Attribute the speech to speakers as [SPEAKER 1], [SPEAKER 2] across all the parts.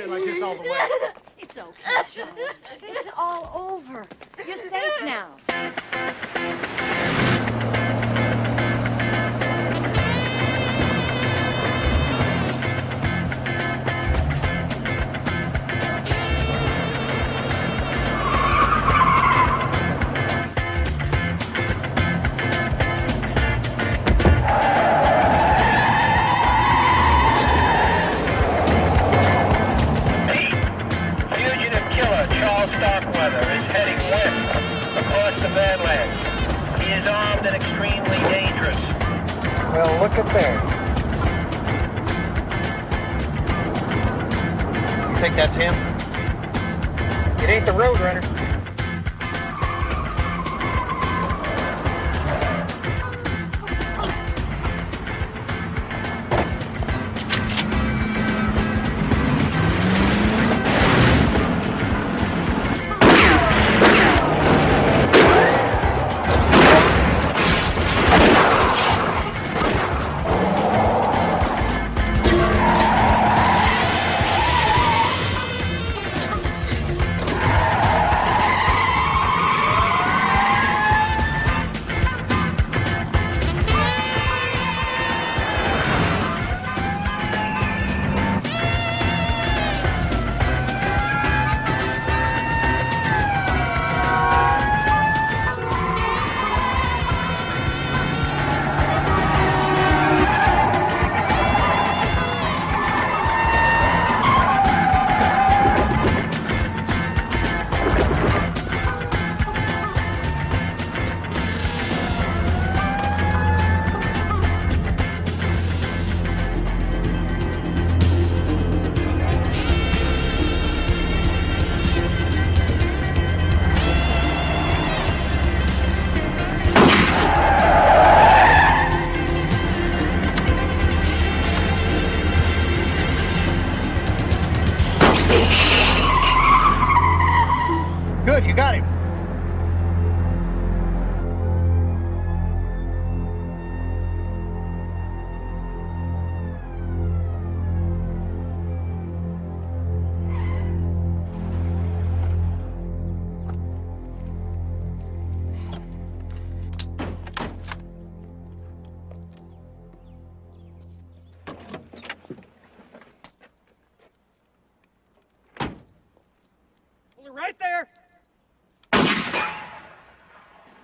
[SPEAKER 1] stay like this all the way.
[SPEAKER 2] It's okay, Joe. It's all over. You're safe now.
[SPEAKER 3] Is heading west across the Badlands. He is armed and extremely dangerous.
[SPEAKER 1] Well, look at there. You think that's him? It ain't the Roadrunner. Good, you got him. Right there.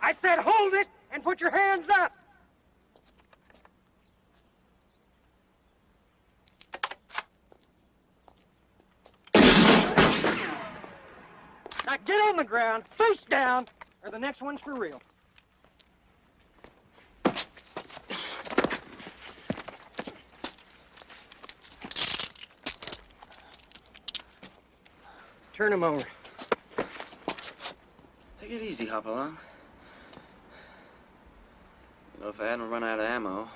[SPEAKER 1] I said hold it and put your hands up. Now get on the ground, face down, or the next one's for real. Turn him over.
[SPEAKER 4] Take it easy, Hopalong. You know, if I hadn't run out of ammo,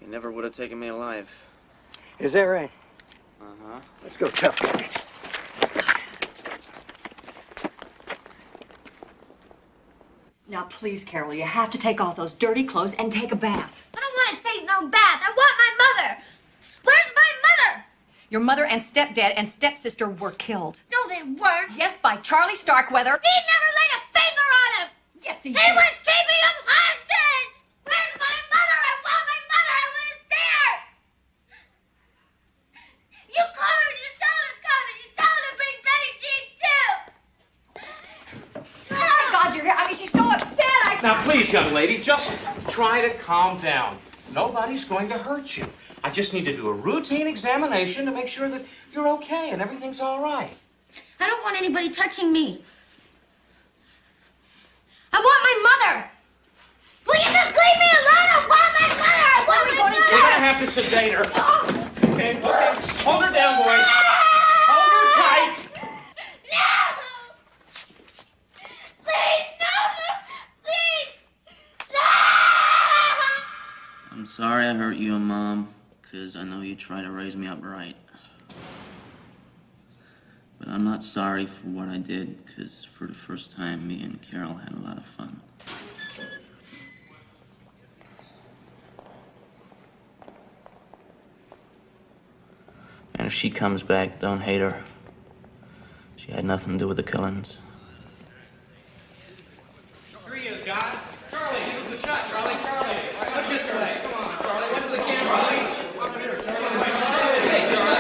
[SPEAKER 4] you never would have taken me alive.
[SPEAKER 1] Is that right?
[SPEAKER 4] Uh-huh.
[SPEAKER 1] Let's go tough.
[SPEAKER 2] Now, please, Carol, you have to take off those dirty clothes and take a bath.
[SPEAKER 5] I don't want to take no bath. I want my mother. Where's my mother?
[SPEAKER 2] Your mother and stepdad and stepsister were killed.
[SPEAKER 5] No, they weren't.
[SPEAKER 2] Yes, by Charlie Starkweather.
[SPEAKER 5] He never laid a finger on him.
[SPEAKER 2] Yes, he
[SPEAKER 5] He
[SPEAKER 2] did.
[SPEAKER 5] was keeping him hostage. Where's my mother? I want my mother. I want to see her. You call her and you tell her to come and you tell her to bring Betty Jean too.
[SPEAKER 2] Oh, my God, you're here. I mean, she's so upset.
[SPEAKER 6] Now, please, young lady, just try to calm down. Nobody's going to hurt you. I just need to do a routine examination to make sure that you're okay and everything's all right.
[SPEAKER 5] I don't want anybody touching me. I want my mother. Will you just leave me alone? I want my mother. I want my mother.
[SPEAKER 6] We're going to have to sedate her. Okay, okay. Hold her down, boys. Hold her tight.
[SPEAKER 5] No! Please, no! Please! No!
[SPEAKER 4] I'm sorry I hurt you, Mom, because I know you try to raise me up right. But I'm not sorry for what I did, because for the first time, me and Carol had a lot of fun. if she comes back, don't hate her. She had nothing to do with the killings.
[SPEAKER 7] Here he is, guys. Charlie, give us a shot, Charlie. Charlie, look this way. Come on, Charlie. Look at the camera. Come here, Charlie. Hey, Charlie.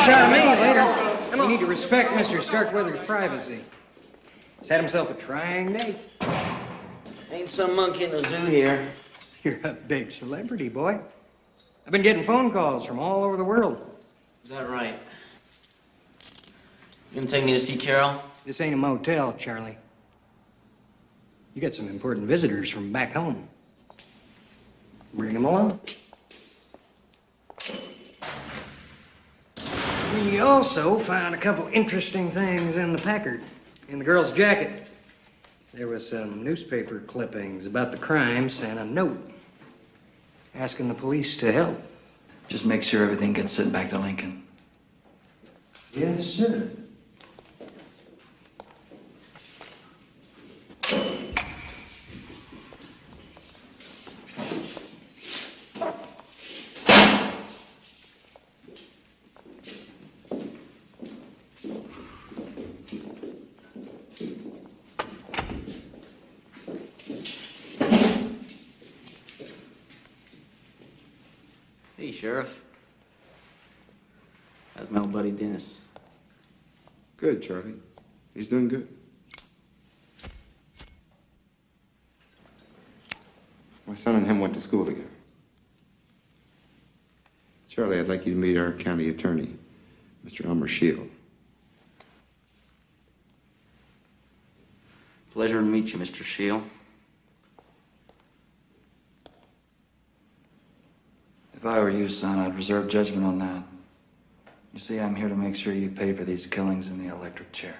[SPEAKER 1] Shot of me later. You need to respect Mr. Starkweather's privacy. He's had himself a trying day.
[SPEAKER 4] Ain't some monkey in the zoo here.
[SPEAKER 1] You're a big celebrity, boy. I've been getting phone calls from all over the world.
[SPEAKER 4] Is that right? You gonna take me to see Carol?
[SPEAKER 1] This ain't a motel, Charlie. You got some important visitors from back home. Bring them along. We also found a couple interesting things in the Packard. In the girl's jacket, there was some newspaper clippings about the crimes and a note asking the police to help.
[SPEAKER 8] Just make sure everything gets sent back to Lincoln.
[SPEAKER 1] Yes, sir.
[SPEAKER 4] Hey, Sheriff. How's my old buddy Dennis?
[SPEAKER 9] Good, Charlie. He's doing good. My son and him went to school together. Charlie, I'd like you to meet our county attorney, Mr. Elmer Shield.
[SPEAKER 4] Pleasure to meet you, Mr. Shield.
[SPEAKER 8] If I were you, son, I'd reserve judgment on that. You see, I'm here to make sure you pay for these killings in the electric chair.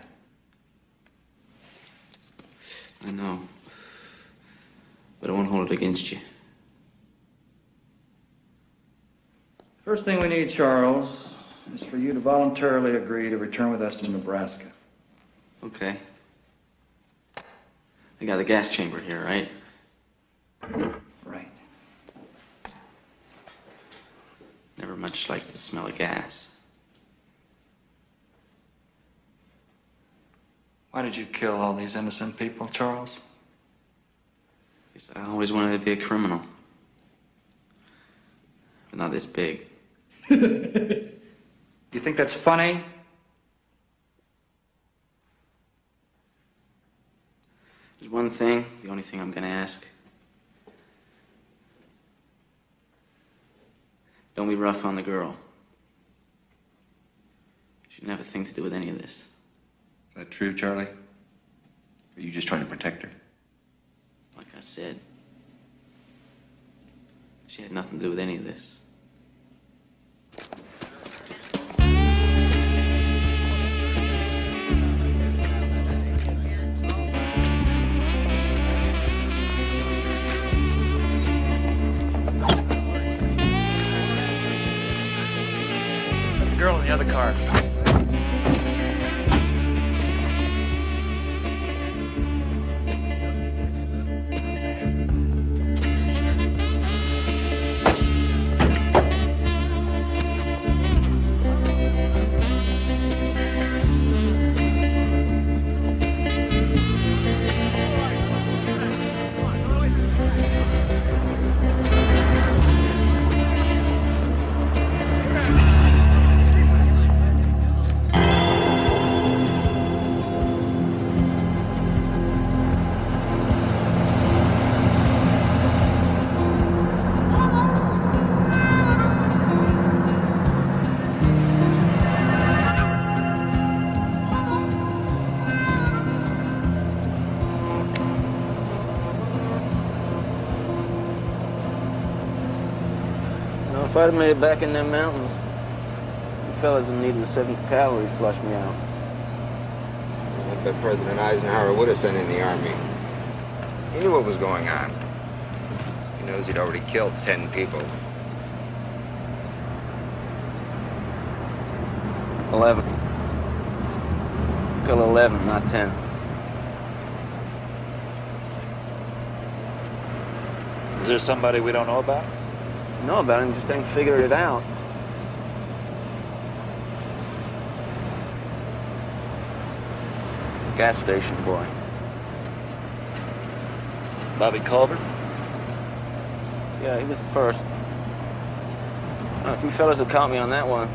[SPEAKER 4] I know. But I won't hold it against you.
[SPEAKER 8] First thing we need, Charles, is for you to voluntarily agree to return with us to Nebraska.
[SPEAKER 4] Okay. I got the gas chamber here, right?
[SPEAKER 8] Right.
[SPEAKER 4] Never much like the smell of gas.
[SPEAKER 8] Why did you kill all these innocent people, Charles?
[SPEAKER 4] Because I always wanted to be a criminal. But not this big.
[SPEAKER 8] You think that's funny?
[SPEAKER 4] There's one thing, the only thing I'm gonna ask. Don't be rough on the girl. She didn't have a thing to do with any of this.
[SPEAKER 9] Is that true, Charlie? Or are you just trying to protect her?
[SPEAKER 4] Like I said, she had nothing to do with any of this.
[SPEAKER 8] Girl in the other car.
[SPEAKER 4] If I'd have made it back in them mountains, you fellas in need of the 7th Cavalry flushed me out.
[SPEAKER 9] I bet President Eisenhower would have sent in the army. He knew what was going on. knows he'd already killed 10 people.
[SPEAKER 4] 11. Kill 11, not 10.
[SPEAKER 8] Is there somebody we don't know about?
[SPEAKER 4] Know about him, just ain't figured it out. Gas station boy.
[SPEAKER 8] Bobby Culver?
[SPEAKER 4] Yeah, he was the first. If you fellas will count me on that one,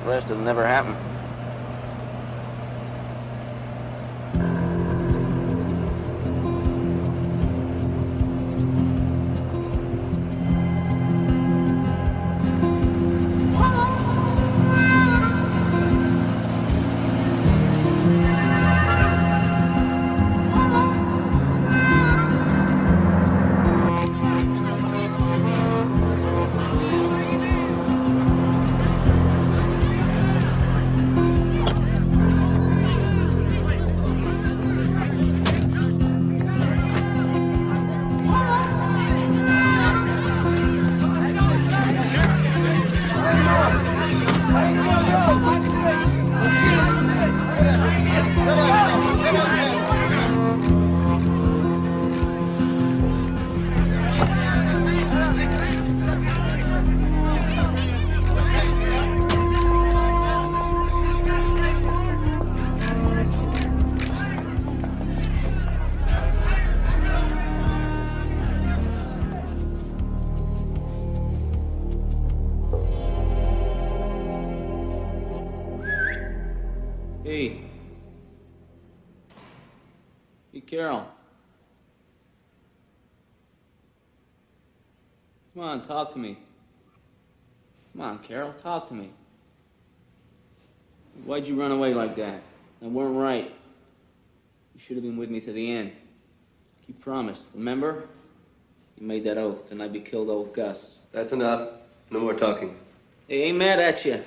[SPEAKER 4] the rest will never happen. Hey. Hey, Carol. Come on, talk to me. Come on, Carol, talk to me. Why'd you run away like that? That weren't right. You should have been with me to the end. You promised, remember? You made that oath, and I'd be killed old Gus.
[SPEAKER 10] That's enough. No more talking.
[SPEAKER 4] Hey, ain't mad at you.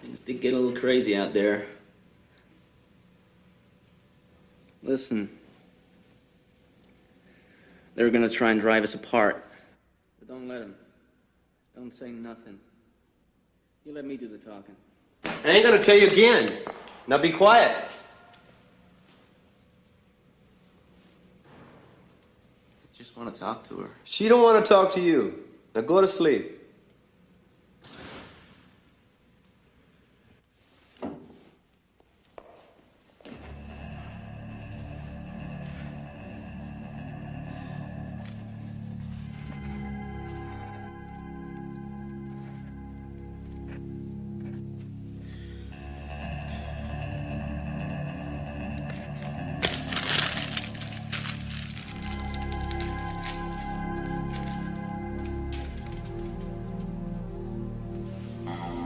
[SPEAKER 4] Things did get a little crazy out there. Listen. They're gonna try and drive us apart. But don't let them. Don't say nothing. You let me do the talking.
[SPEAKER 10] I ain't gonna tell you again. Now be quiet.
[SPEAKER 4] I just want to talk to her.
[SPEAKER 10] She don't want to talk to you. Now go to sleep.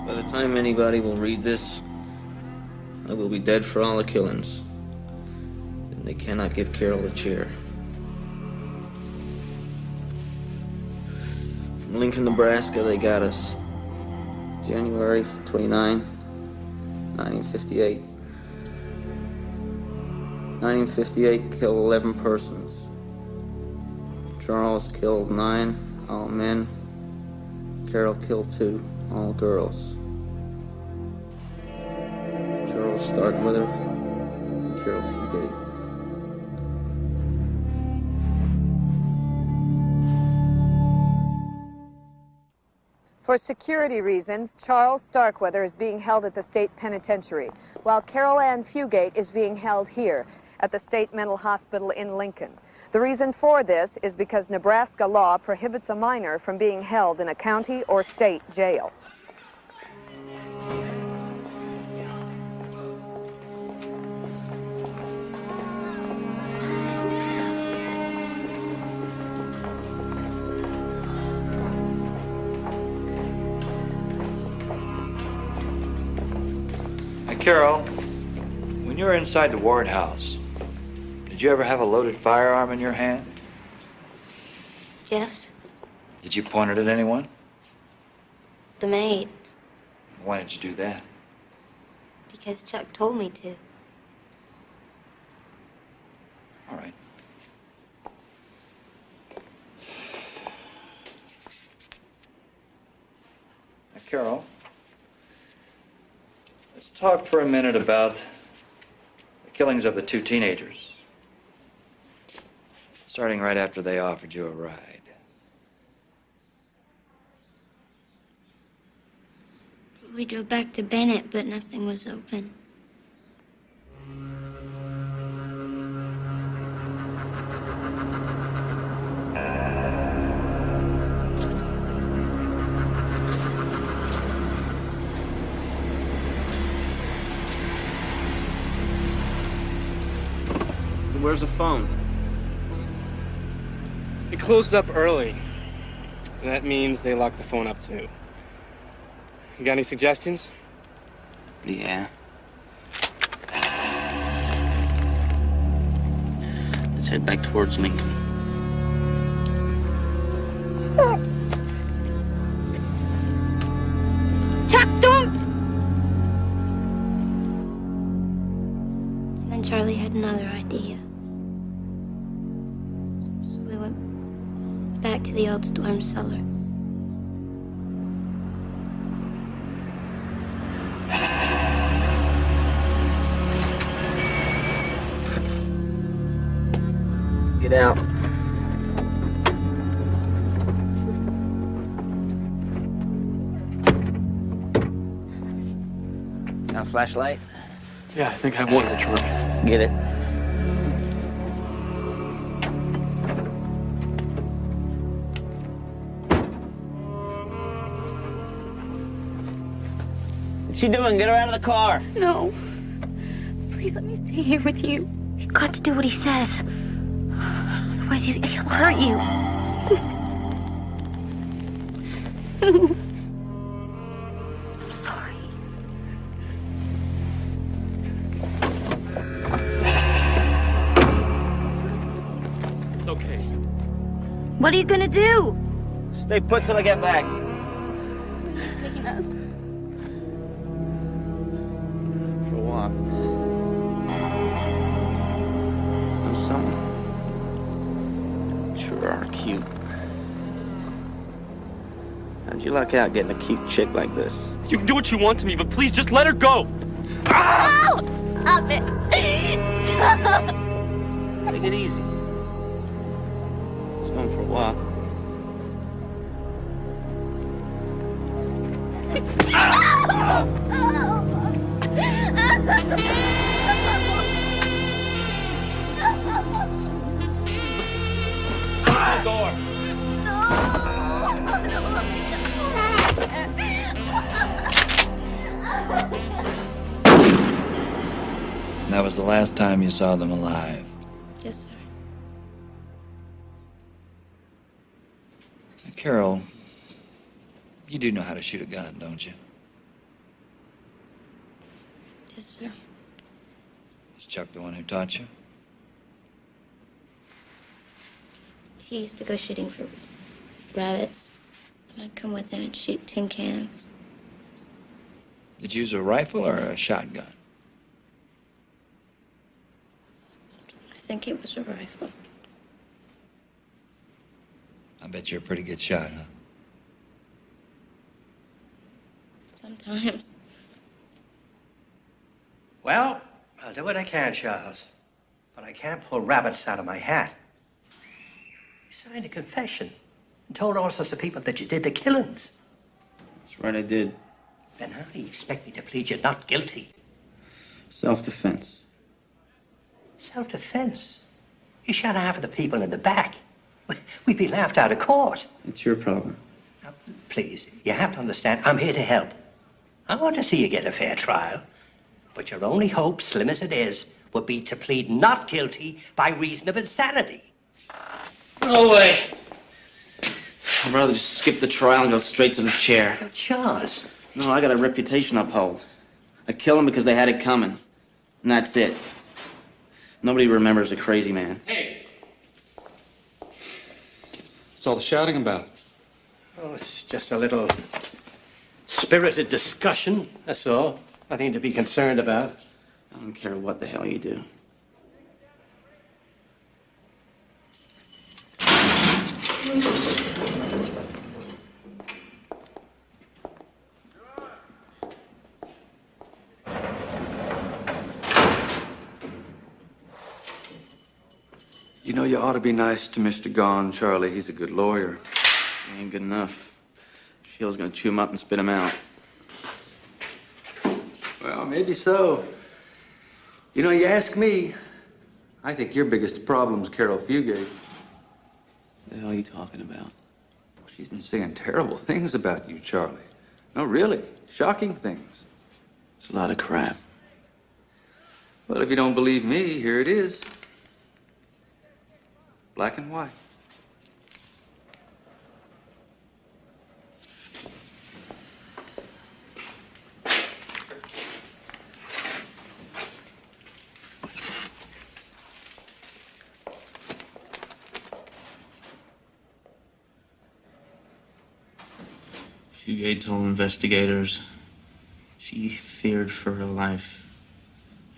[SPEAKER 4] By the time anybody will read this, I will be dead for all the killings. And they cannot give Carol a chair. From Lincoln, Nebraska, they got us. January 29, 1958. 1958 killed 11 persons. Charles killed 9, all men. Carol killed 2, all girls. Charles Starkweather, Carol Fugate.
[SPEAKER 11] For security reasons, Charles Starkweather is being held at the state penitentiary, while Carol Ann Fugate is being held here at the State Mental Hospital in Lincoln. The reason for this is because Nebraska law prohibits a minor from being held in a county or state jail.
[SPEAKER 8] Carol, when you were inside the ward house, did you ever have a loaded firearm in your hand?
[SPEAKER 5] Yes,
[SPEAKER 8] Did you point it at anyone?
[SPEAKER 5] the maid,
[SPEAKER 8] Why did you do that?
[SPEAKER 5] because Chuck told me to.
[SPEAKER 8] All right. Carol, let's talk for a minute about the killings of the two teenagers. Starting right after they offered you a ride.
[SPEAKER 5] We drove back to Bennett, but nothing was open.
[SPEAKER 4] So where's the phone?
[SPEAKER 12] It closed up early. And that means they locked the phone up too. You got any suggestions?
[SPEAKER 4] Yeah. Let's head back towards Lincoln.
[SPEAKER 5] Chuck, don't! And then Charlie had another idea. So we went back to the old storm cellar.
[SPEAKER 4] Get out. Got a flashlight?
[SPEAKER 12] Yeah, I think I have one in the trunk.
[SPEAKER 4] Get it. What's she doing? Get her out of the car.
[SPEAKER 5] No. Please let me stay here with you. You've got to do what he says. Otherwise, he'll hurt you. I'm sorry.
[SPEAKER 12] It's okay.
[SPEAKER 5] What are you gonna do?
[SPEAKER 4] Stay put till I get back.
[SPEAKER 5] Where are you taking us?
[SPEAKER 4] For a walk. I'm something. Sure are cute. How'd you luck out getting a cute chick like this?
[SPEAKER 12] You can do what you want to me, but please just let her go.
[SPEAKER 5] Ow! Stop it!
[SPEAKER 4] Take it easy. Just going for a walk.
[SPEAKER 12] Open the door.
[SPEAKER 8] And that was the last time you saw them alive.
[SPEAKER 5] Yes, sir.
[SPEAKER 8] Now, Carol, you do know how to shoot a gun, don't you?
[SPEAKER 5] Yes, sir.
[SPEAKER 8] Is Chuck the one who taught you?
[SPEAKER 5] He used to go shooting for rabbits. And I'd come with him and shoot tin cans.
[SPEAKER 8] Did you use a rifle or a shotgun?
[SPEAKER 5] I think it was a rifle.
[SPEAKER 8] I bet you're a pretty good shot, huh?
[SPEAKER 5] Sometimes.
[SPEAKER 13] Well, I'll do what I can, Charles. But I can't pull rabbits out of my hat. You signed a confession and told all sorts of people that you did the killings.
[SPEAKER 4] That's right, I did.
[SPEAKER 13] Then how do you expect me to plead you not guilty?
[SPEAKER 4] Self-defense.
[SPEAKER 13] Self-defense? You shot half of the people in the back. We'd be laughed out of court.
[SPEAKER 4] It's your problem.
[SPEAKER 13] Now, please, you have to understand, I'm here to help. I want to see you get a fair trial. But your only hope, slim as it is, would be to plead not guilty by reason of insanity.
[SPEAKER 4] No way. I'd rather just skip the trial and go straight to the chair.
[SPEAKER 13] Charles.
[SPEAKER 4] No, I got a reputation to uphold. I killed them because they had it coming. And that's it. Nobody remembers a crazy man.
[SPEAKER 9] Hey! What's all the shouting about?
[SPEAKER 13] Oh, it's just a little spirited discussion, that's all. Nothing to be concerned about.
[SPEAKER 4] I don't care what the hell you do.
[SPEAKER 8] You know, you ought to be nice to Mr. Gone, Charlie. He's a good lawyer.
[SPEAKER 4] He ain't good enough. Shield's gonna chew him up and spit him out.
[SPEAKER 8] Well, maybe so. You know, you ask me, I think your biggest problem's Carol Fugate.
[SPEAKER 4] What the hell are you talking about?
[SPEAKER 8] She's been saying terrible things about you, Charlie. No, really. Shocking things.
[SPEAKER 4] It's a lot of crap.
[SPEAKER 8] Well, if you don't believe me, here it is. Black and white.
[SPEAKER 4] Fugate told investigators she feared for her life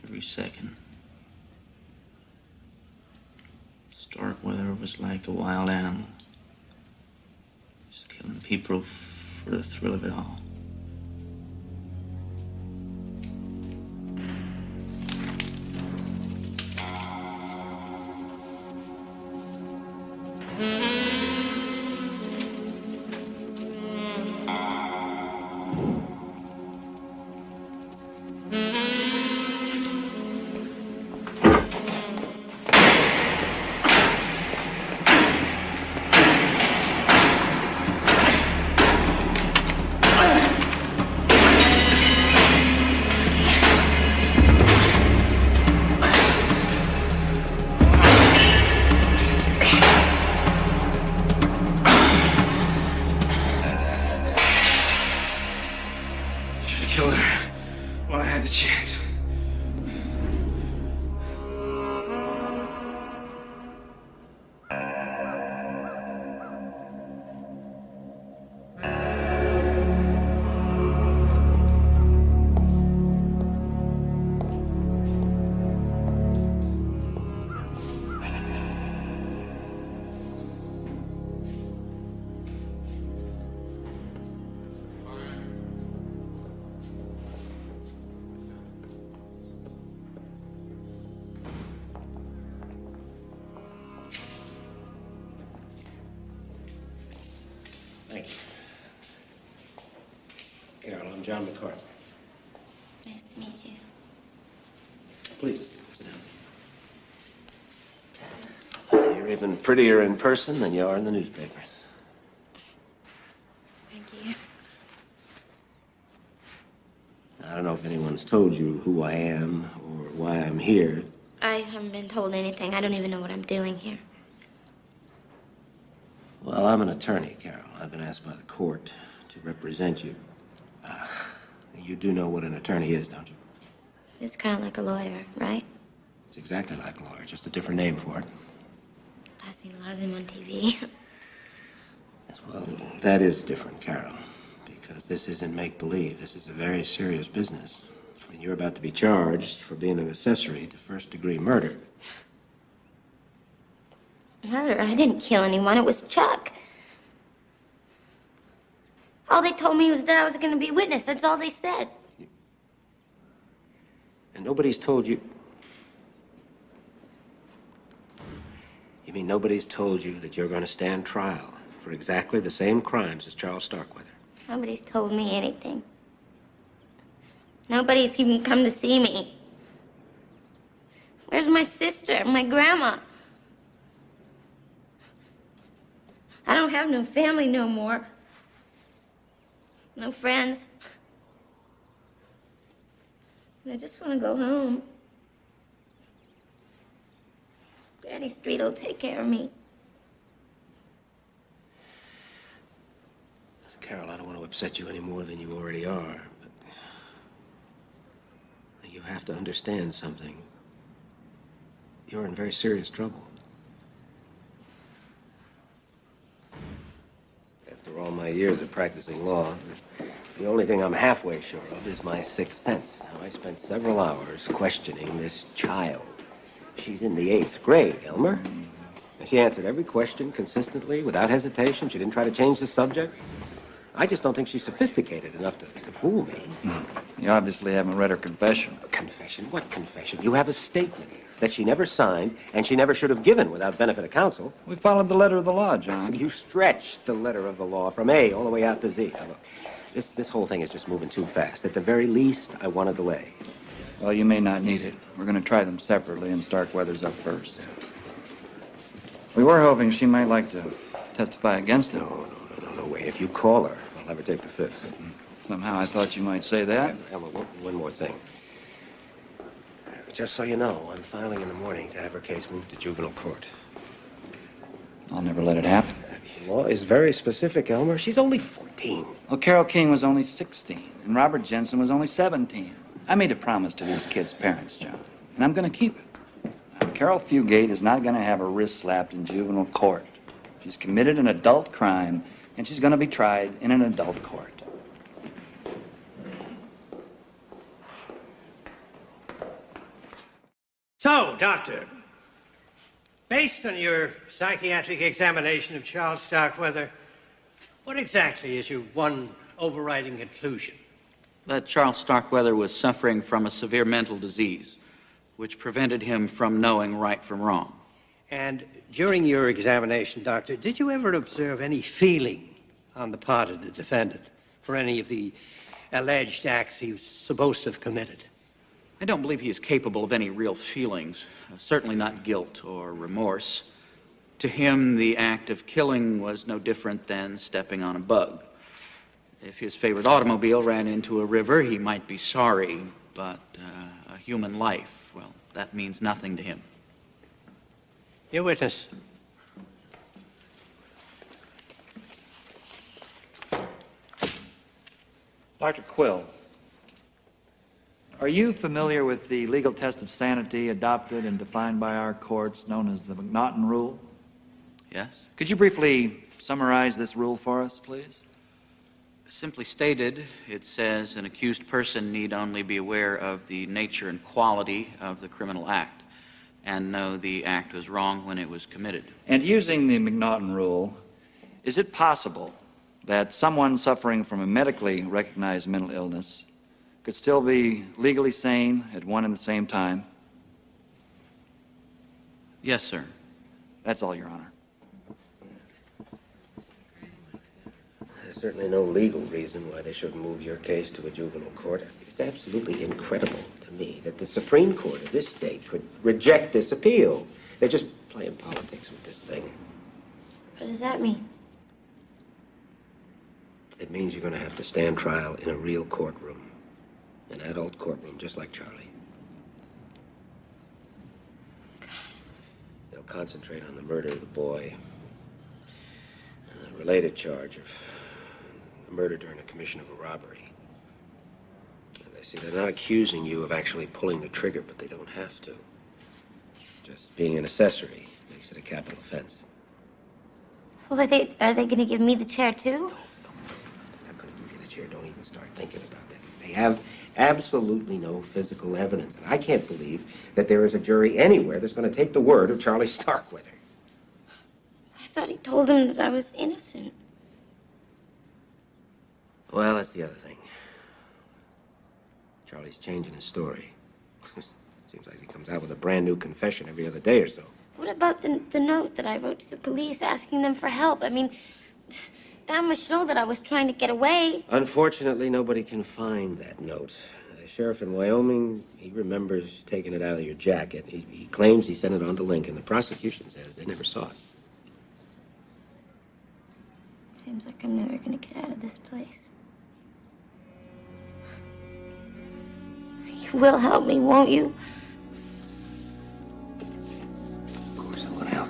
[SPEAKER 4] every second. Starkweather was like a wild animal, just killing people for the thrill of it all.
[SPEAKER 12] Killed her when I had the chance.
[SPEAKER 13] Thank you. Carol, I'm John McCarthy.
[SPEAKER 5] Nice to meet you.
[SPEAKER 13] Please, sit down. You're even prettier in person than you are in the newspapers.
[SPEAKER 5] Thank you.
[SPEAKER 13] I don't know if anyone's told you who I am or why I'm here.
[SPEAKER 5] I haven't been told anything. I don't even know what I'm doing here.
[SPEAKER 13] Well, I'm an attorney, Carol. I've been asked by the court to represent you. You do know what an attorney is, don't you?
[SPEAKER 5] It's kind of like a lawyer, right?
[SPEAKER 13] It's exactly like a lawyer, just a different name for it.
[SPEAKER 5] I've seen a lot of them on TV.
[SPEAKER 13] Well, that is different, Carol, because this isn't make-believe. This is a very serious business. And you're about to be charged for being an accessory to first-degree murder.
[SPEAKER 5] Murder? I didn't kill anyone. It was Chuck. All they told me was that I was going to be a witness. That's all they said.
[SPEAKER 13] And nobody's told you... You mean nobody's told you that you're going to stand trial for exactly the same crimes as Charles Starkweather?
[SPEAKER 5] Nobody's told me anything. Nobody's even come to see me. Where's my sister, my grandma? I don't have no family no more. No friends. I just want to go home. Granny Street will take care of me.
[SPEAKER 13] Carol, I don't want to upset you any more than you already are, but you have to understand something. You're in very serious trouble. After all my years of practicing law, the only thing I'm halfway sure of is my sixth sense. Now, I spent several hours questioning this child. She's in the 8th grade, Elmer. And she answered every question consistently, without hesitation. She didn't try to change the subject. I just don't think she's sophisticated enough to fool me.
[SPEAKER 8] You obviously haven't read her confession.
[SPEAKER 13] Confession? What confession? You have a statement.
[SPEAKER 10] that she never signed and she never should have given without benefit of counsel.
[SPEAKER 8] We followed the letter of the law, John.
[SPEAKER 10] You stretched the letter of the law from A all the way out to Z. Now, look, this whole thing is just moving too fast. At the very least, I want a delay.
[SPEAKER 8] Well, you may not need it. We're going to try them separately, and Starkweather's up first. We were hoping she might like to testify against it.
[SPEAKER 10] No way. If you call her, I'll have her take the fifth.
[SPEAKER 8] Somehow I thought you might say that.
[SPEAKER 10] Emma, one more thing. Just so you know, I'm filing in the morning to have her case moved to juvenile court.
[SPEAKER 8] I'll never let it happen.
[SPEAKER 10] The law is very specific, Elmer. She's only 14.
[SPEAKER 8] Well, Carol King was only 16, and Robert Jensen was only 17. I made a promise to these kids' parents, John, and I'm going to keep it. Now, Carol Fugate is not going to have her wrist slapped in juvenile court. She's committed an adult crime, and she's going to be tried in an adult court.
[SPEAKER 1] So, Doctor, based on your psychiatric examination of Charles Starkweather, what exactly is your one overriding conclusion?
[SPEAKER 14] That Charles Starkweather was suffering from a severe mental disease, which prevented him from knowing right from wrong.
[SPEAKER 1] And during your examination, Doctor, did you ever observe any feeling on the part of the defendant for any of the alleged acts he was supposed to have committed?
[SPEAKER 14] I don't believe he is capable of any real feelings, certainly not guilt or remorse. To him, the act of killing was no different than stepping on a bug. If his favorite automobile ran into a river, he might be sorry, but a human life, well, that means nothing to him.
[SPEAKER 1] Your witness.
[SPEAKER 8] Dr. Quill, are you familiar with the legal test of sanity adopted and defined by our courts, known as the McNaughton Rule?
[SPEAKER 14] Yes?
[SPEAKER 8] Could you briefly summarize this rule for us, please?
[SPEAKER 14] Simply stated, it says an accused person need only be aware of the nature and quality of the criminal act and know the act was wrong when it was committed.
[SPEAKER 8] And using the McNaughton Rule, is it possible that someone suffering from a medically recognized mental illness could still be legally sane at one and the same time?
[SPEAKER 14] Yes, sir.
[SPEAKER 8] That's all, Your Honor.
[SPEAKER 10] There's certainly no legal reason why they shouldn't move your case to a juvenile court. It's absolutely incredible to me that the Supreme Court of this state could reject this appeal. They're just playing politics with this thing.
[SPEAKER 5] What does that mean?
[SPEAKER 10] It means you're going to have to stand trial in a real courtroom. An adult courtroom, just like Charlie. They'll concentrate on the murder of the boy and the related charge of the murder during the commission of a robbery. And they see they're not accusing you of actually pulling the trigger, but they don't have to. Just being an accessory makes it a capital offense.
[SPEAKER 5] Well, are they going to give me the chair, too?
[SPEAKER 10] They're not going to give you the chair. Don't even start thinking about that. They have absolutely no physical evidence. And I can't believe that there is a jury anywhere that's going to take the word of Charlie Starkweather.
[SPEAKER 5] I thought he told him that I was innocent.
[SPEAKER 10] Well, that's the other thing. Charlie's changing his story. Seems like he comes out with a brand new confession every other day or so.
[SPEAKER 5] What about the note that I wrote to the police asking them for help? I mean, that must show that I was trying to get away.
[SPEAKER 10] Unfortunately, nobody can find that note. The sheriff in Wyoming, he remembers taking it out of your jacket. He claims he sent it on to Lincoln. The prosecution says they never saw it.
[SPEAKER 5] Seems like I'm never going to get out of this place. You will help me, won't you?
[SPEAKER 10] Of course I'm going to help.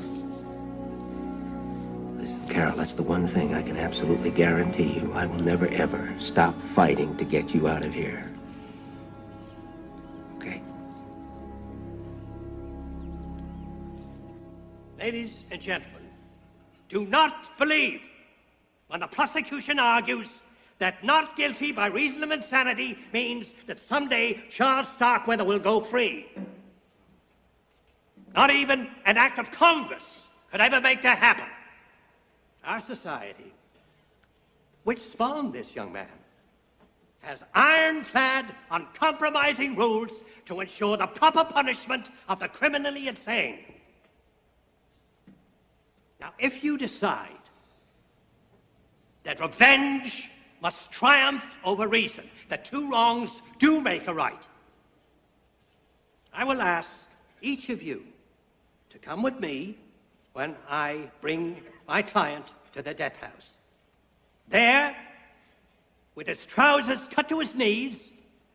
[SPEAKER 10] Listen, Carol, that's the one thing I can absolutely guarantee you. I will never, ever stop fighting to get you out of here. Okay?
[SPEAKER 1] Ladies and gentlemen, do not believe when the prosecution argues that not guilty by reason of insanity means that someday Charles Starkweather will go free. Not even an act of Congress could ever make that happen. Our society, which spawned this young man,
[SPEAKER 13] has ironclad, uncompromising rules to ensure the proper punishment of the criminally insane. Now, if you decide that revenge must triumph over reason, that two wrongs do make a right, I will ask each of you to come with me when I bring my client to the death house. There, with his trousers cut to his knees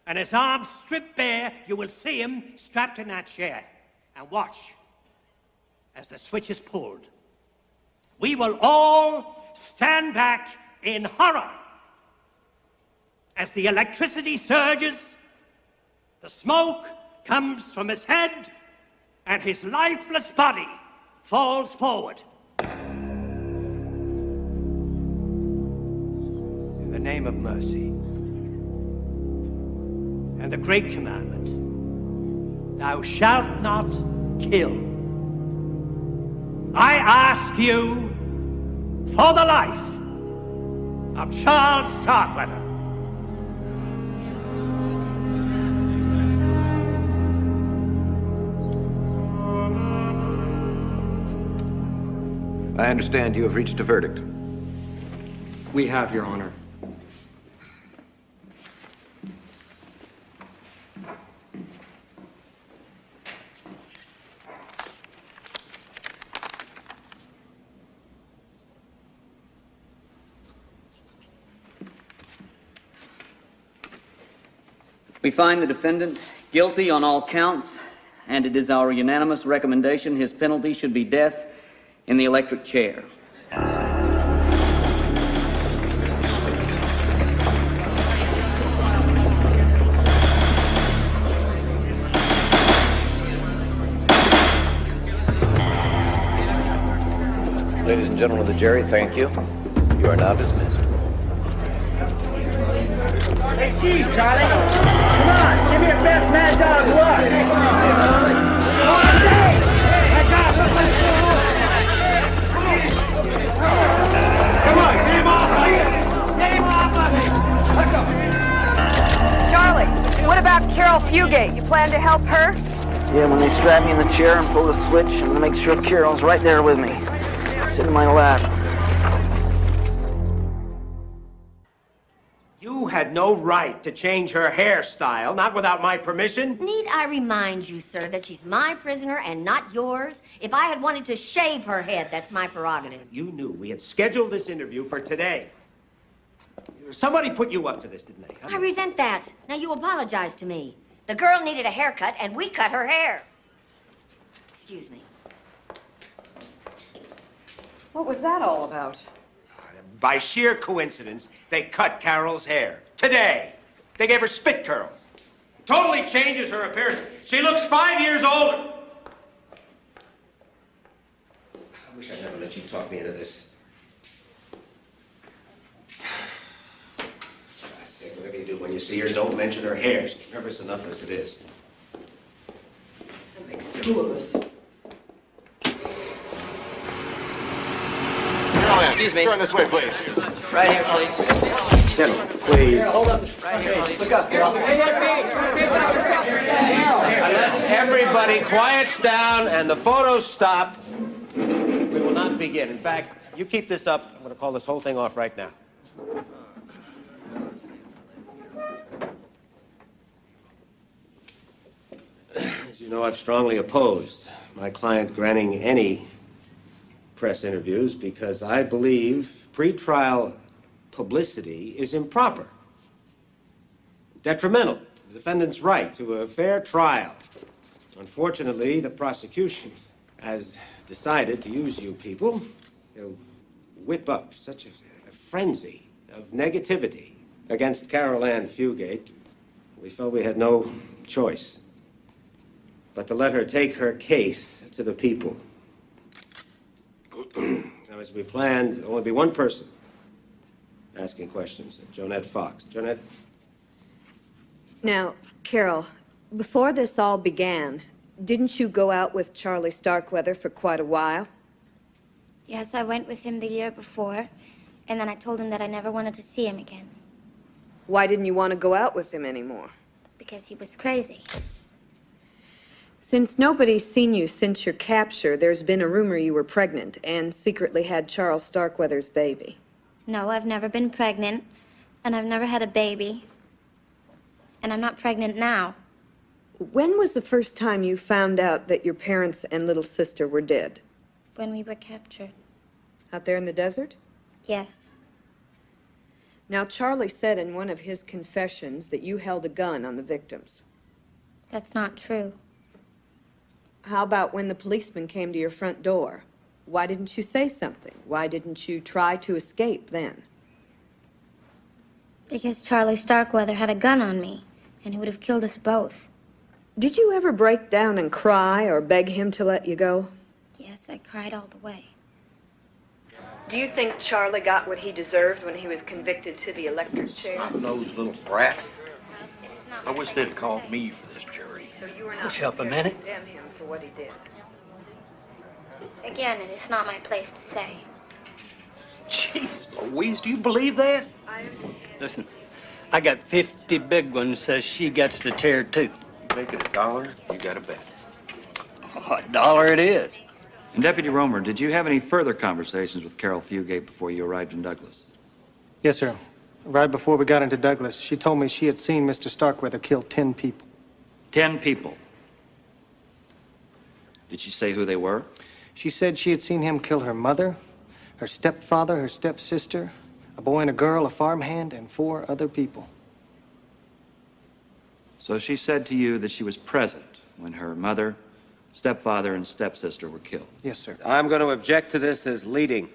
[SPEAKER 13] and his arms stripped bare, you will see him strapped in that chair. And watch as the switch is pulled. We will all stand back in horror as the electricity surges, the smoke comes from his head, and his lifeless body falls forward. In the name of mercy and the great commandment, thou shalt not kill, I ask you for the life of Charles Starkweather.
[SPEAKER 15] I understand you have reached a verdict.
[SPEAKER 1] We have, Your Honor.
[SPEAKER 16] We find the defendant guilty on all counts, and it is our unanimous recommendation his penalty should be death in the electric chair.
[SPEAKER 15] Ladies and gentlemen of the jury, thank you. You are now dismissed.
[SPEAKER 3] Hey, geez, Charlie. Come on, give me your best mad dog luck. Come on, get him off of you. Get him off of me. Let go.
[SPEAKER 11] Charlie, what about Carol Fugate? You plan to help her?
[SPEAKER 16] Yeah, when they strap me in the chair and pull the switch, I'm gonna make sure Carol's right there with me. Sit in my lap.
[SPEAKER 10] You had no right to change her hairstyle, not without my permission.
[SPEAKER 17] Need I remind you, sir, that she's my prisoner and not yours? If I had wanted to shave her head, that's my prerogative.
[SPEAKER 10] You knew we had scheduled this interview for today. Somebody put you up to this, didn't they?
[SPEAKER 17] I resent that. Now you apologize to me. The girl needed a haircut, and we cut her hair. Excuse me.
[SPEAKER 11] What was that all about?
[SPEAKER 10] By sheer coincidence, they cut Carol's hair. Today. They gave her spit curls. Totally changes her appearance. She looks 5 years older. I wish I never let you talk me into this. I say, whatever you do when you see her, don't mention her hair. She's nervous enough as it is.
[SPEAKER 11] That makes two of us.
[SPEAKER 15] Excuse me. Turn this way, please.
[SPEAKER 16] Right here, please.
[SPEAKER 10] Gentlemen, please.
[SPEAKER 16] Hold up. Right here. Look up, Carol.
[SPEAKER 10] Unless everybody quiets down and the photos stop, we will not begin. In fact, you keep this up. I'm going to call this whole thing off right now. As you know, I've strongly opposed my client granting any press interviews because I believe pretrial publicity is improper, detrimental to the defendant's right to a fair trial. Unfortunately, the prosecution has decided to use you people to whip up such a frenzy of negativity against Carol Ann Fugate. We felt we had no choice but to let her take her case to the people. Now, as we planned, there will only be one person asking questions, Jonette Fox. Jonette?
[SPEAKER 11] Now, Carol, before this all began, didn't you go out with Charlie Starkweather for quite a while?
[SPEAKER 5] Yes, I went with him the year before, and then I told him that I never wanted to see him again.
[SPEAKER 11] Why didn't you want to go out with him anymore?
[SPEAKER 5] Because he was crazy.
[SPEAKER 11] Since nobody's seen you since your capture, there's been a rumor you were pregnant and secretly had Charles Starkweather's baby.
[SPEAKER 5] No, I've never been pregnant, and I've never had a baby. And I'm not pregnant now.
[SPEAKER 11] When was the first time you found out that your parents and little sister were dead?
[SPEAKER 5] When we were captured.
[SPEAKER 11] Out there in the desert?
[SPEAKER 5] Yes.
[SPEAKER 11] Now, Charlie said in one of his confessions that you held a gun on the victims.
[SPEAKER 5] That's not true.
[SPEAKER 11] How about when the policeman came to your front door? Why didn't you say something? Why didn't you try to escape then?
[SPEAKER 5] Because Charlie Starkweather had a gun on me, and he would have killed us both.
[SPEAKER 11] Did you ever break down and cry or beg him to let you go?
[SPEAKER 5] Yes, I cried all the way.
[SPEAKER 11] Do you think Charlie got what he deserved when he was convicted to the electric chair?
[SPEAKER 18] Snot-nosed little brat. I wish they'd called me for this jury.
[SPEAKER 11] So you were not
[SPEAKER 1] Push up a
[SPEAKER 11] prepared to
[SPEAKER 1] minute.
[SPEAKER 11] condemn him for what he did.
[SPEAKER 5] Again, it is not my place to say.
[SPEAKER 18] Jeez, Louise, do you believe that?
[SPEAKER 1] Listen, I got 50 big ones says she gets the chair too.
[SPEAKER 18] Make it $1, you got a bet.
[SPEAKER 1] Oh, $1 it is.
[SPEAKER 8] And Deputy Romer, did you have any further conversations with Carol Fugate before you arrived in Douglas?
[SPEAKER 19] Yes, sir. Right before we got into Douglas, she told me she had seen Mr. Starkweather kill 10 people.
[SPEAKER 8] 10 people? Did she say who they were?
[SPEAKER 19] She said she had seen him kill her mother, her stepfather, her stepsister, a boy and a girl, a farmhand, and 4 other people.
[SPEAKER 8] So she said to you that she was present when her mother, stepfather, and stepsister were killed?
[SPEAKER 19] Yes, sir.
[SPEAKER 10] I'm going to object to this as leading.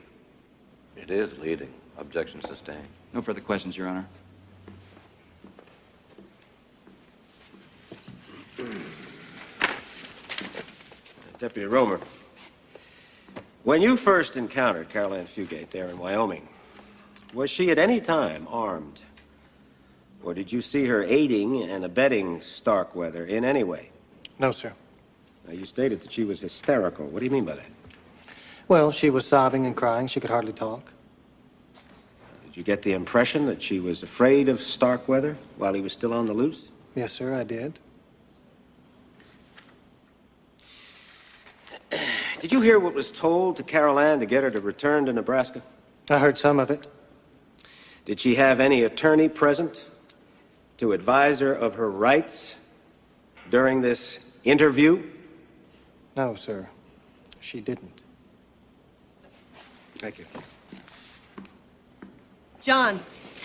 [SPEAKER 15] It is leading. Objection sustained.
[SPEAKER 8] No further questions, Your Honor.
[SPEAKER 10] Deputy Romer, when you first encountered Carol Ann Fugate there in Wyoming, was she at any time armed? Or did you see her aiding and abetting Starkweather in any way?
[SPEAKER 19] No, sir.
[SPEAKER 10] Now, you stated that she was hysterical. What do you mean by that?
[SPEAKER 19] Well, she was sobbing and crying. She could hardly talk.
[SPEAKER 10] Did you get the impression that she was afraid of Starkweather while he was still on the loose?
[SPEAKER 19] Yes, sir, I did.
[SPEAKER 10] Did you hear what was told to Carol Ann to get her to return to Nebraska?
[SPEAKER 19] I heard some of it.
[SPEAKER 10] Did she have any attorney present to advise her of her rights during this interview?
[SPEAKER 19] No, sir. She didn't.
[SPEAKER 10] Thank you.
[SPEAKER 11] John,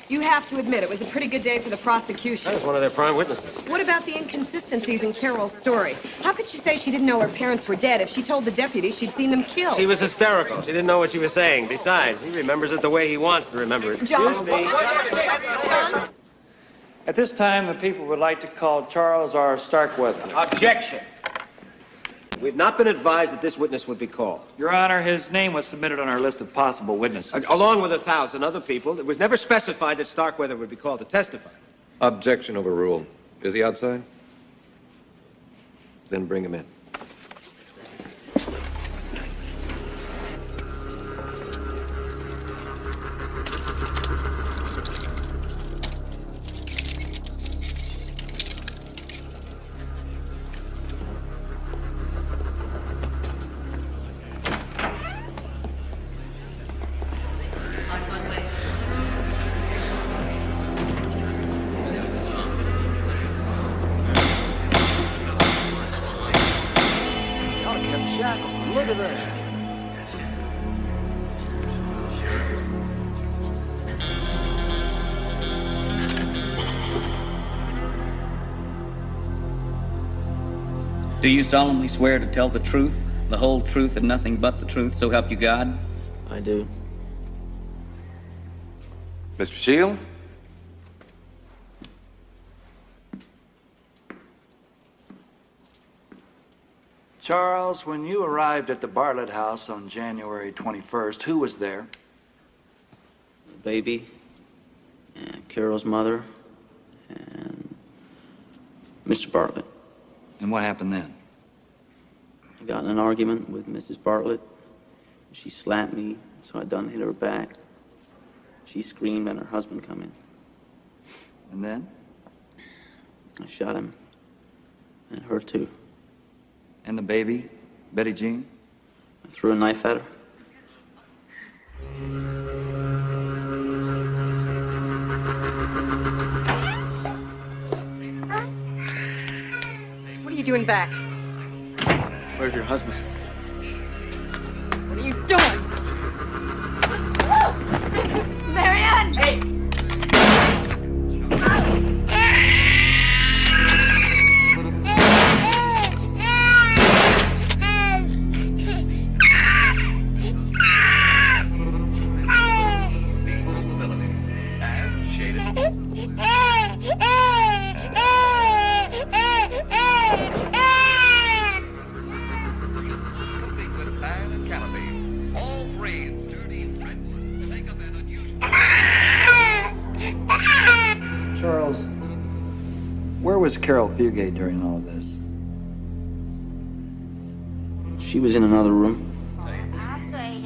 [SPEAKER 11] you have to admit it was a pretty good day for the prosecution.
[SPEAKER 10] I was one of their prime witnesses.
[SPEAKER 11] What about the inconsistencies in Carol's story? How could she say she didn't know her parents were dead if she told the deputy she'd seen them killed?
[SPEAKER 10] She was hysterical. She didn't know what she was saying. Besides, he remembers it the way he wants to remember it.
[SPEAKER 11] John.
[SPEAKER 10] Excuse me.
[SPEAKER 11] John?
[SPEAKER 8] At this time, the people would like to call Charles R. Starkweather.
[SPEAKER 10] Objection. We've not been advised that this witness would be called.
[SPEAKER 8] Your Honor, his name was submitted on our list of possible witnesses.
[SPEAKER 10] Along with 1,000 other people, it was never specified that Starkweather would be called to testify.
[SPEAKER 15] Objection overruled. Is he outside? Then bring him in.
[SPEAKER 18] Look at that.
[SPEAKER 16] Do you solemnly swear to tell the truth, the whole truth, and nothing but the truth, so help you God?
[SPEAKER 4] I do.
[SPEAKER 15] Mr. Shield?
[SPEAKER 8] Charles, when you arrived at the Bartlett house on January 21st, who was there?
[SPEAKER 4] The baby, and Carol's mother, and Mr. Bartlett.
[SPEAKER 8] And what happened then?
[SPEAKER 4] I got in an argument with Mrs. Bartlett. She slapped me, so I done hit her back. She screamed and her husband come in.
[SPEAKER 8] And then?
[SPEAKER 4] I shot him. And her, too.
[SPEAKER 8] And the baby, Betty Jean?
[SPEAKER 4] I threw a knife at her.
[SPEAKER 11] What are you doing back?
[SPEAKER 4] Where's your husband?
[SPEAKER 11] What are you doing?
[SPEAKER 5] Marianne!
[SPEAKER 11] Hey!
[SPEAKER 8] Charles, where was Carol Fugate during all of this?
[SPEAKER 4] She was in another room.
[SPEAKER 5] I'll say,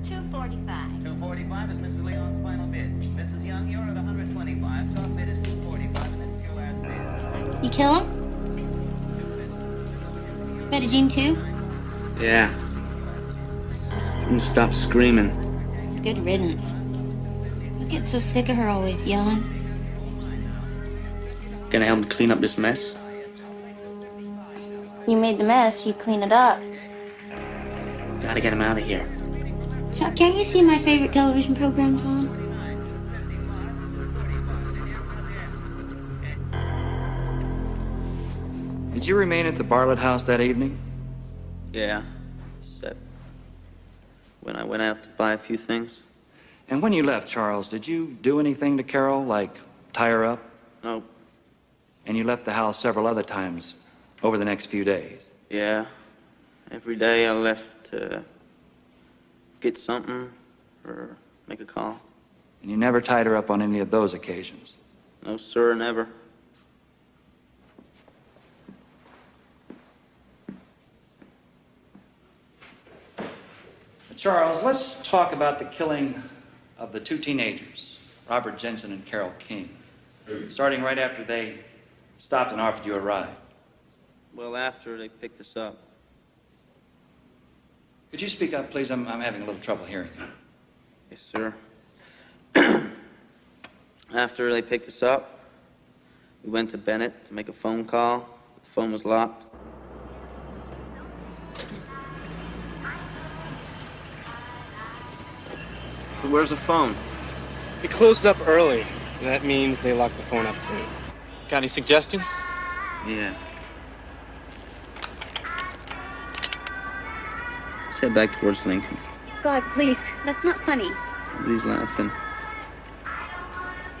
[SPEAKER 5] 245.
[SPEAKER 20] 245 is Mrs. Leon's final bid. Mrs. Young, you're at 125. Top bid is 245, and this is your last bid.
[SPEAKER 5] You kill him? Betty Jean too?
[SPEAKER 4] Yeah. Didn't stop screaming.
[SPEAKER 5] Good riddance. I was getting so sick of her always yelling.
[SPEAKER 4] Gonna help me clean up this mess?
[SPEAKER 5] You made the mess, you clean it up.
[SPEAKER 4] Gotta get him out of here.
[SPEAKER 5] Chuck, can't you see my favorite television programs on?
[SPEAKER 8] Did you remain at the Bartlett house that evening?
[SPEAKER 4] Yeah. Except when I went out to buy a few things.
[SPEAKER 8] And when you left, Charles, did you do anything to Carol, like tie her up?
[SPEAKER 4] No.
[SPEAKER 8] And you left the house several other times over the next few days?
[SPEAKER 4] Yeah. Every day I left to get something or make a call.
[SPEAKER 8] And you never tied her up on any of those occasions?
[SPEAKER 4] No, sir, never.
[SPEAKER 8] Charles, let's talk about the killing of the two teenagers, Robert Jensen and Carol King, starting right after they stopped and offered you a ride.
[SPEAKER 4] Well, after they picked us up.
[SPEAKER 8] Could you speak up, please? I'm having a little trouble hearing you.
[SPEAKER 4] Yes, sir. After they picked us up, we went to Bennett to make a phone call. The phone was locked. So where's the phone?
[SPEAKER 12] It closed up early. And that means they locked the phone up too. Got any suggestions?
[SPEAKER 4] Yeah. Let's head back towards Lincoln.
[SPEAKER 5] God, please, that's not funny.
[SPEAKER 4] Nobody's laughing.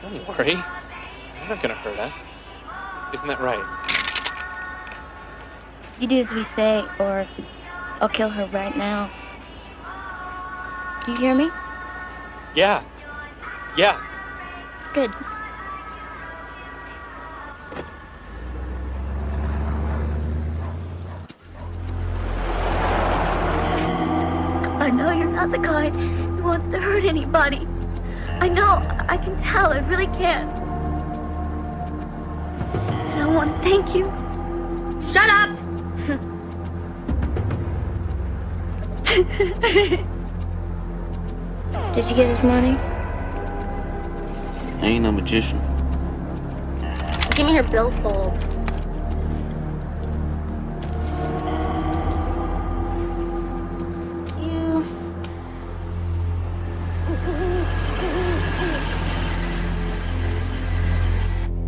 [SPEAKER 12] Don't worry. They're not gonna hurt us. Isn't that right?
[SPEAKER 5] You do as we say, or I'll kill her right now. Do you hear me?
[SPEAKER 12] Yeah. Yeah.
[SPEAKER 5] Good. I know you're not the kind who wants to hurt anybody. I know. I can tell. I really can. And I want to thank you. Shut up! Did you get his money?
[SPEAKER 4] I ain't no magician.
[SPEAKER 5] Give me her billfold.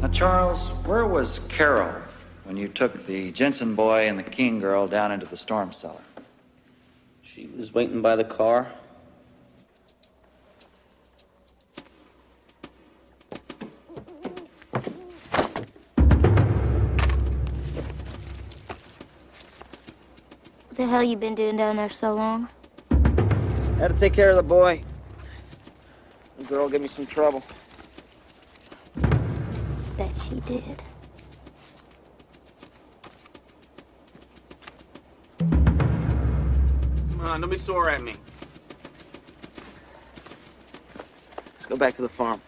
[SPEAKER 8] Now, Charles, where was Carol when you took the Jensen boy and the King girl down into the storm cellar?
[SPEAKER 4] She was waiting by the car.
[SPEAKER 5] What the hell you been doing down there so long?
[SPEAKER 4] Had to take care of the boy. The girl gave me some trouble.
[SPEAKER 5] Bet she did.
[SPEAKER 4] Come on, don't be sore at me. Let's go back to the farm.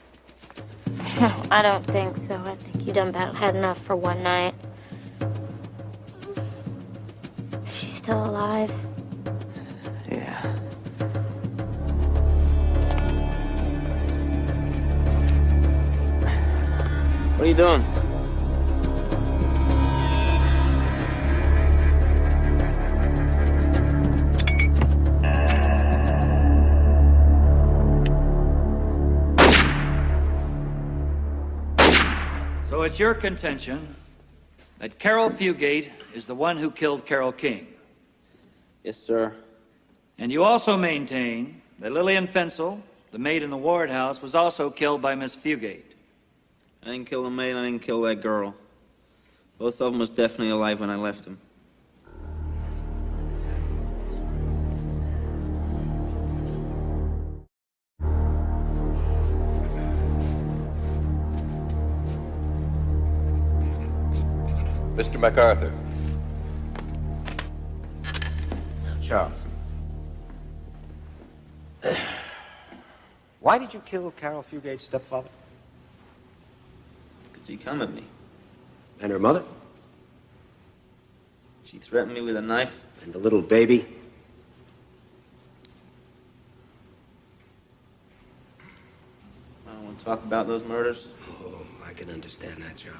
[SPEAKER 5] No, I don't think so. I think you done about had enough for one night. Is she still alive?
[SPEAKER 19] Yeah.
[SPEAKER 4] What are you doing?
[SPEAKER 8] So it's your contention that Carol Fugate is the one who killed Carol King?
[SPEAKER 4] Yes, sir.
[SPEAKER 8] And you also maintain that Lillian Fensel, the maid in the Ward house, was also killed by Miss Fugate?
[SPEAKER 4] I didn't kill the maid, I didn't kill that girl. Both of them was definitely alive when I left them.
[SPEAKER 18] Mr. MacArthur.
[SPEAKER 10] Charles.
[SPEAKER 19] Why did you kill Carol Fugate's stepfather?
[SPEAKER 4] Could she come at me?
[SPEAKER 10] And her mother?
[SPEAKER 4] She threatened me with a knife.
[SPEAKER 10] And the little baby?
[SPEAKER 4] I don't want to talk about those murders.
[SPEAKER 10] Oh, I can understand that, Charles.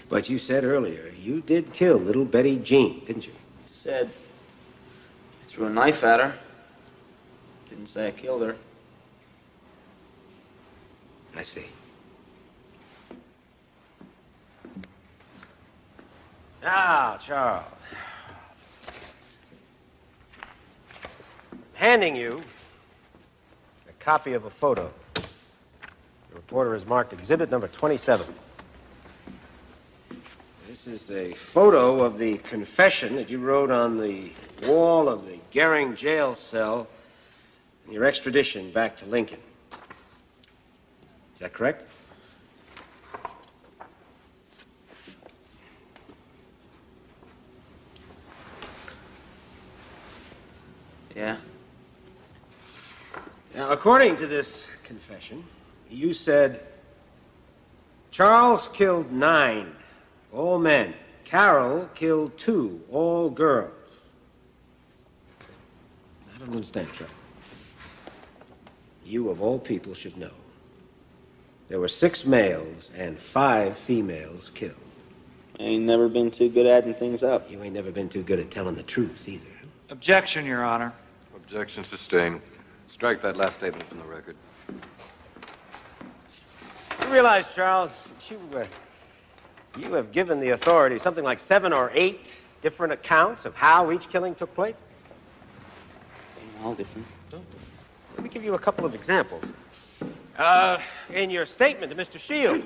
[SPEAKER 10] But you said earlier you did kill little Betty Jean, didn't you?
[SPEAKER 4] I said I threw a knife at her. Didn't say I killed her.
[SPEAKER 10] I see. Now, Charles.
[SPEAKER 19] Handing you a copy of a photo. The reporter has marked exhibit number 27.
[SPEAKER 10] This is a photo of the confession that you wrote on the wall of the Gehring jail cell in your extradition back to Lincoln. Is that correct?
[SPEAKER 4] Yeah.
[SPEAKER 10] Now, according to this confession, you said Charles killed 9, all men. Carol killed 2, all girls. I don't understand, Charles. You, of all people, should know. There were 6 males and 5 females killed.
[SPEAKER 4] I ain't never been too good at adding things up.
[SPEAKER 10] You ain't never been too good at telling the truth, either.
[SPEAKER 8] Objection, Your Honor.
[SPEAKER 18] Objection sustained. Strike that last statement from the record.
[SPEAKER 19] You realize, Charles, that you have given the authorities something like 7 or 8 different accounts of how each killing took place?
[SPEAKER 4] All different.
[SPEAKER 19] Let me give you a couple of examples. In your statement to Mr. Shields,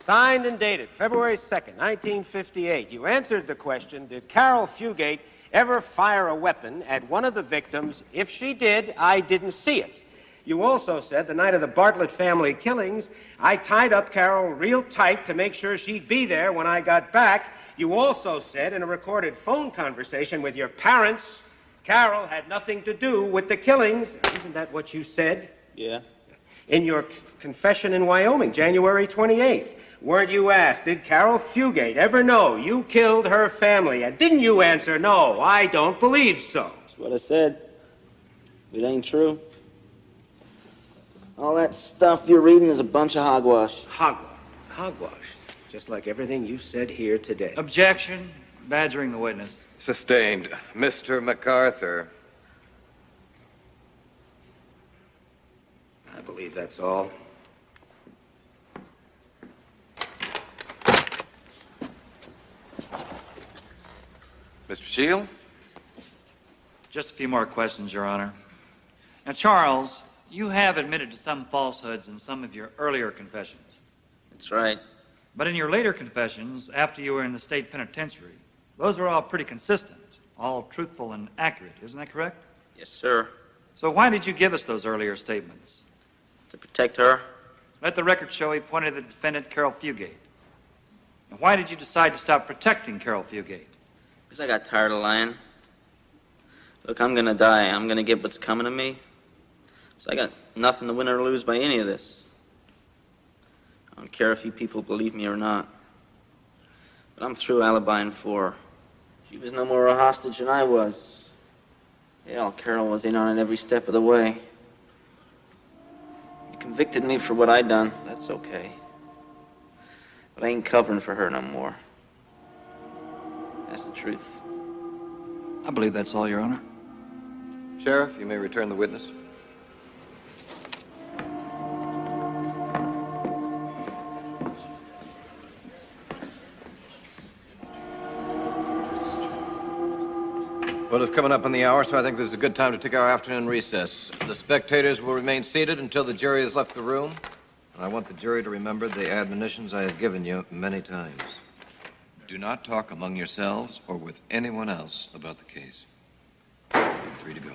[SPEAKER 19] signed and dated February 2nd, 1958, you answered the question, did Carol Fugate ever fire a weapon at one of the victims? If she did, I didn't see it. You also said the night of the Bartlett family killings, I tied up Carol real tight to make sure she'd be there when I got back. You also said in a recorded phone conversation with your parents, Carol had nothing to do with the killings. Isn't that what you said?
[SPEAKER 4] Yeah.
[SPEAKER 19] In your confession in Wyoming, January 28th, weren't you asked, did Carol Fugate ever know you killed her family? And didn't you answer, no, I don't believe so?
[SPEAKER 4] That's what I said. It ain't true. All that stuff you're reading is a bunch of hogwash.
[SPEAKER 10] Hogwash. Hogwash. Just like everything you said here today.
[SPEAKER 8] Objection. Badgering the witness.
[SPEAKER 18] Sustained. Mr. MacArthur.
[SPEAKER 10] I believe that's all.
[SPEAKER 18] Mr. Shield?
[SPEAKER 8] Just a few more questions, Your Honor. Now, Charles, you have admitted to some falsehoods in some of your earlier confessions.
[SPEAKER 4] That's right.
[SPEAKER 8] But in your later confessions, after you were in the state penitentiary, those were all pretty consistent, all truthful and accurate. Isn't that correct?
[SPEAKER 4] Yes, sir.
[SPEAKER 8] So why did you give us those earlier statements?
[SPEAKER 4] To protect her.
[SPEAKER 8] Let the record show he pointed at the defendant, Carol Fugate. And why did you decide to stop protecting Carol Fugate?
[SPEAKER 4] Because I got tired of lying. Look, I'm gonna die. I'm gonna get what's coming to me. So I got nothing to win or lose by any of this. I don't care if you people believe me or not. But I'm through alibying for her. She was no more a hostage than I was. Hell, Carol was in on it every step of the way. You convicted me for what I done. That's okay. But I ain't covering for her no more. That's the truth.
[SPEAKER 8] I believe that's all, Your Honor.
[SPEAKER 15] Sheriff, you may return the witness. Well, it's coming up on the hour, so I think this is a good time to take our afternoon recess. The spectators will remain seated until the jury has left the room. And I want the jury to remember the admonitions I have given you many times. Do not talk among yourselves or with anyone else about the case. You're free to go.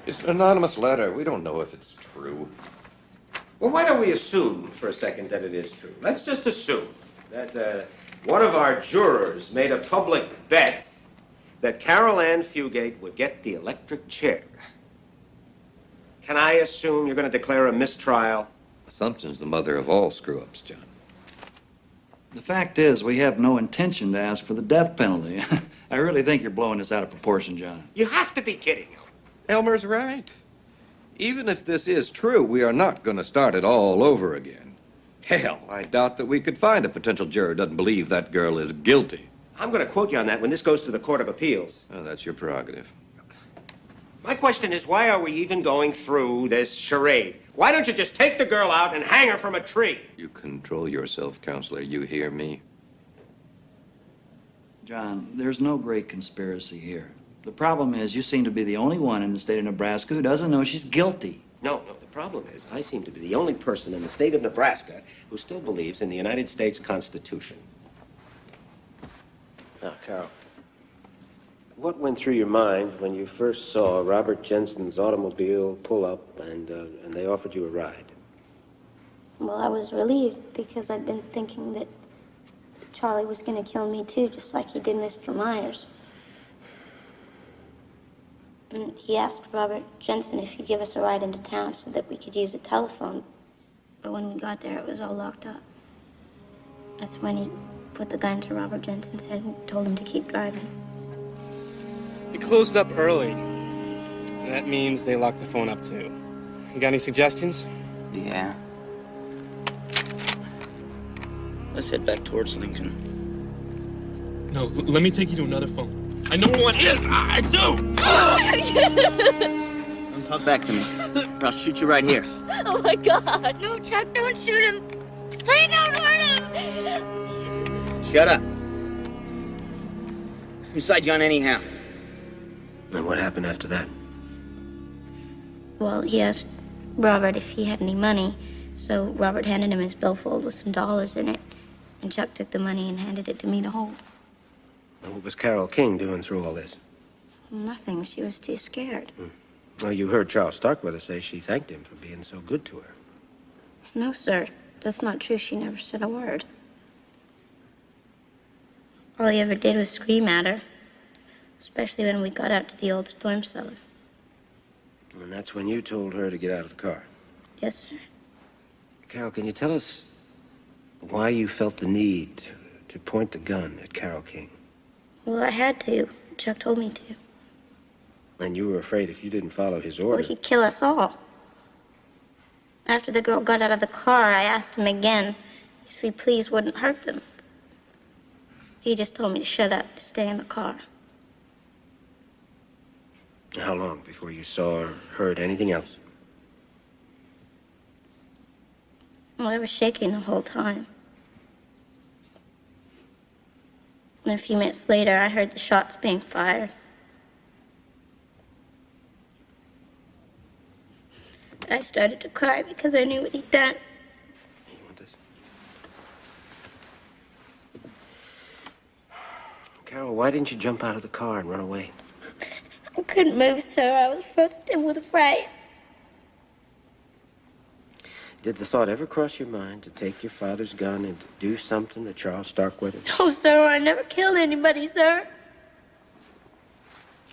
[SPEAKER 15] It's an anonymous letter. We don't know if it's true.
[SPEAKER 19] Well, why don't we assume for a second that it is true? Let's just assume that one of our jurors made a public bet that Carol Ann Fugate would get the electric chair. Can I assume you're going to declare a mistrial?
[SPEAKER 15] Assumption's the mother of all screw-ups, John.
[SPEAKER 8] The fact is, we have no intention to ask for the death penalty. I really think you're blowing this out of proportion, John.
[SPEAKER 19] You have to be kidding.
[SPEAKER 15] Elmer's right. Even if this is true, we are not going to start it all over again. Hell, I doubt that we could find a potential juror who doesn't believe that girl is guilty.
[SPEAKER 19] I'm going to quote you on that when this goes to the Court of Appeals.
[SPEAKER 15] Oh, that's your prerogative.
[SPEAKER 19] My question is, why are we even going through this charade? Why don't you just take the girl out and hang her from a tree?
[SPEAKER 15] You control yourself, counselor. You hear me?
[SPEAKER 8] John, there's no great conspiracy here. The problem is you seem to be the only one in the state of Nebraska who doesn't know she's guilty.
[SPEAKER 19] No, the problem is I seem to be the only person in the state of Nebraska who still believes in the United States Constitution. Now, Carol, what went through your mind when you first saw Robert Jensen's automobile pull up and they offered you a ride?
[SPEAKER 5] Well, I was relieved because I'd been thinking that Charlie was going to kill me too, just like he did Mr. Myers. And he asked Robert Jensen if he'd give us a ride into town so that we could use the telephone. But when we got there, it was all locked up. That's when he put the gun to Robert Jensen's head and told him to keep driving.
[SPEAKER 12] It closed up early. That means they locked the phone up too. You got any suggestions?
[SPEAKER 4] Yeah. Let's head back towards Lincoln.
[SPEAKER 12] No, let me take you to another phone. I know where one is. I do.
[SPEAKER 4] Don't talk back to me, or I'll shoot you right here.
[SPEAKER 5] Oh my God! No, Chuck, don't shoot him! Please don't hurt him!
[SPEAKER 4] Shut up. Besides, John, anyhow.
[SPEAKER 19] And what happened after that?
[SPEAKER 5] Well, he asked Robert if he had any money, so Robert handed him his billfold with some dollars in it, and Chuck took the money and handed it to me to hold.
[SPEAKER 19] And what was Carol King doing through all this?
[SPEAKER 5] Nothing. She was too scared.
[SPEAKER 19] Well, you heard Charles Starkweather say she thanked him for being so good to her.
[SPEAKER 5] No, sir. That's not true. She never said a word. All he ever did was scream at her, especially when we got out to the old storm cellar.
[SPEAKER 19] And that's when you told her to get out of the car.
[SPEAKER 5] Yes, sir.
[SPEAKER 19] Carol, can you tell us why you felt the need to point the gun at Carol King?
[SPEAKER 5] Well, I had to. Chuck told me to.
[SPEAKER 19] And you were afraid if you didn't follow his order.
[SPEAKER 5] Well, he'd kill us all. After the girl got out of the car, I asked him again if he please wouldn't hurt them. He just told me to shut up, to stay in the car.
[SPEAKER 19] How long before you saw or heard anything else?
[SPEAKER 5] Well, I was shaking the whole time. And a few minutes later, I heard the shots being fired. I started to cry because I knew what he'd done.
[SPEAKER 19] You want this? Carol, why didn't you jump out of the car and run away?
[SPEAKER 5] I couldn't move, sir. I was frozen with affright.
[SPEAKER 19] Did the thought ever cross your mind to take your father's gun and to do something to Charles Starkweather?
[SPEAKER 5] No, sir. I never killed anybody, sir.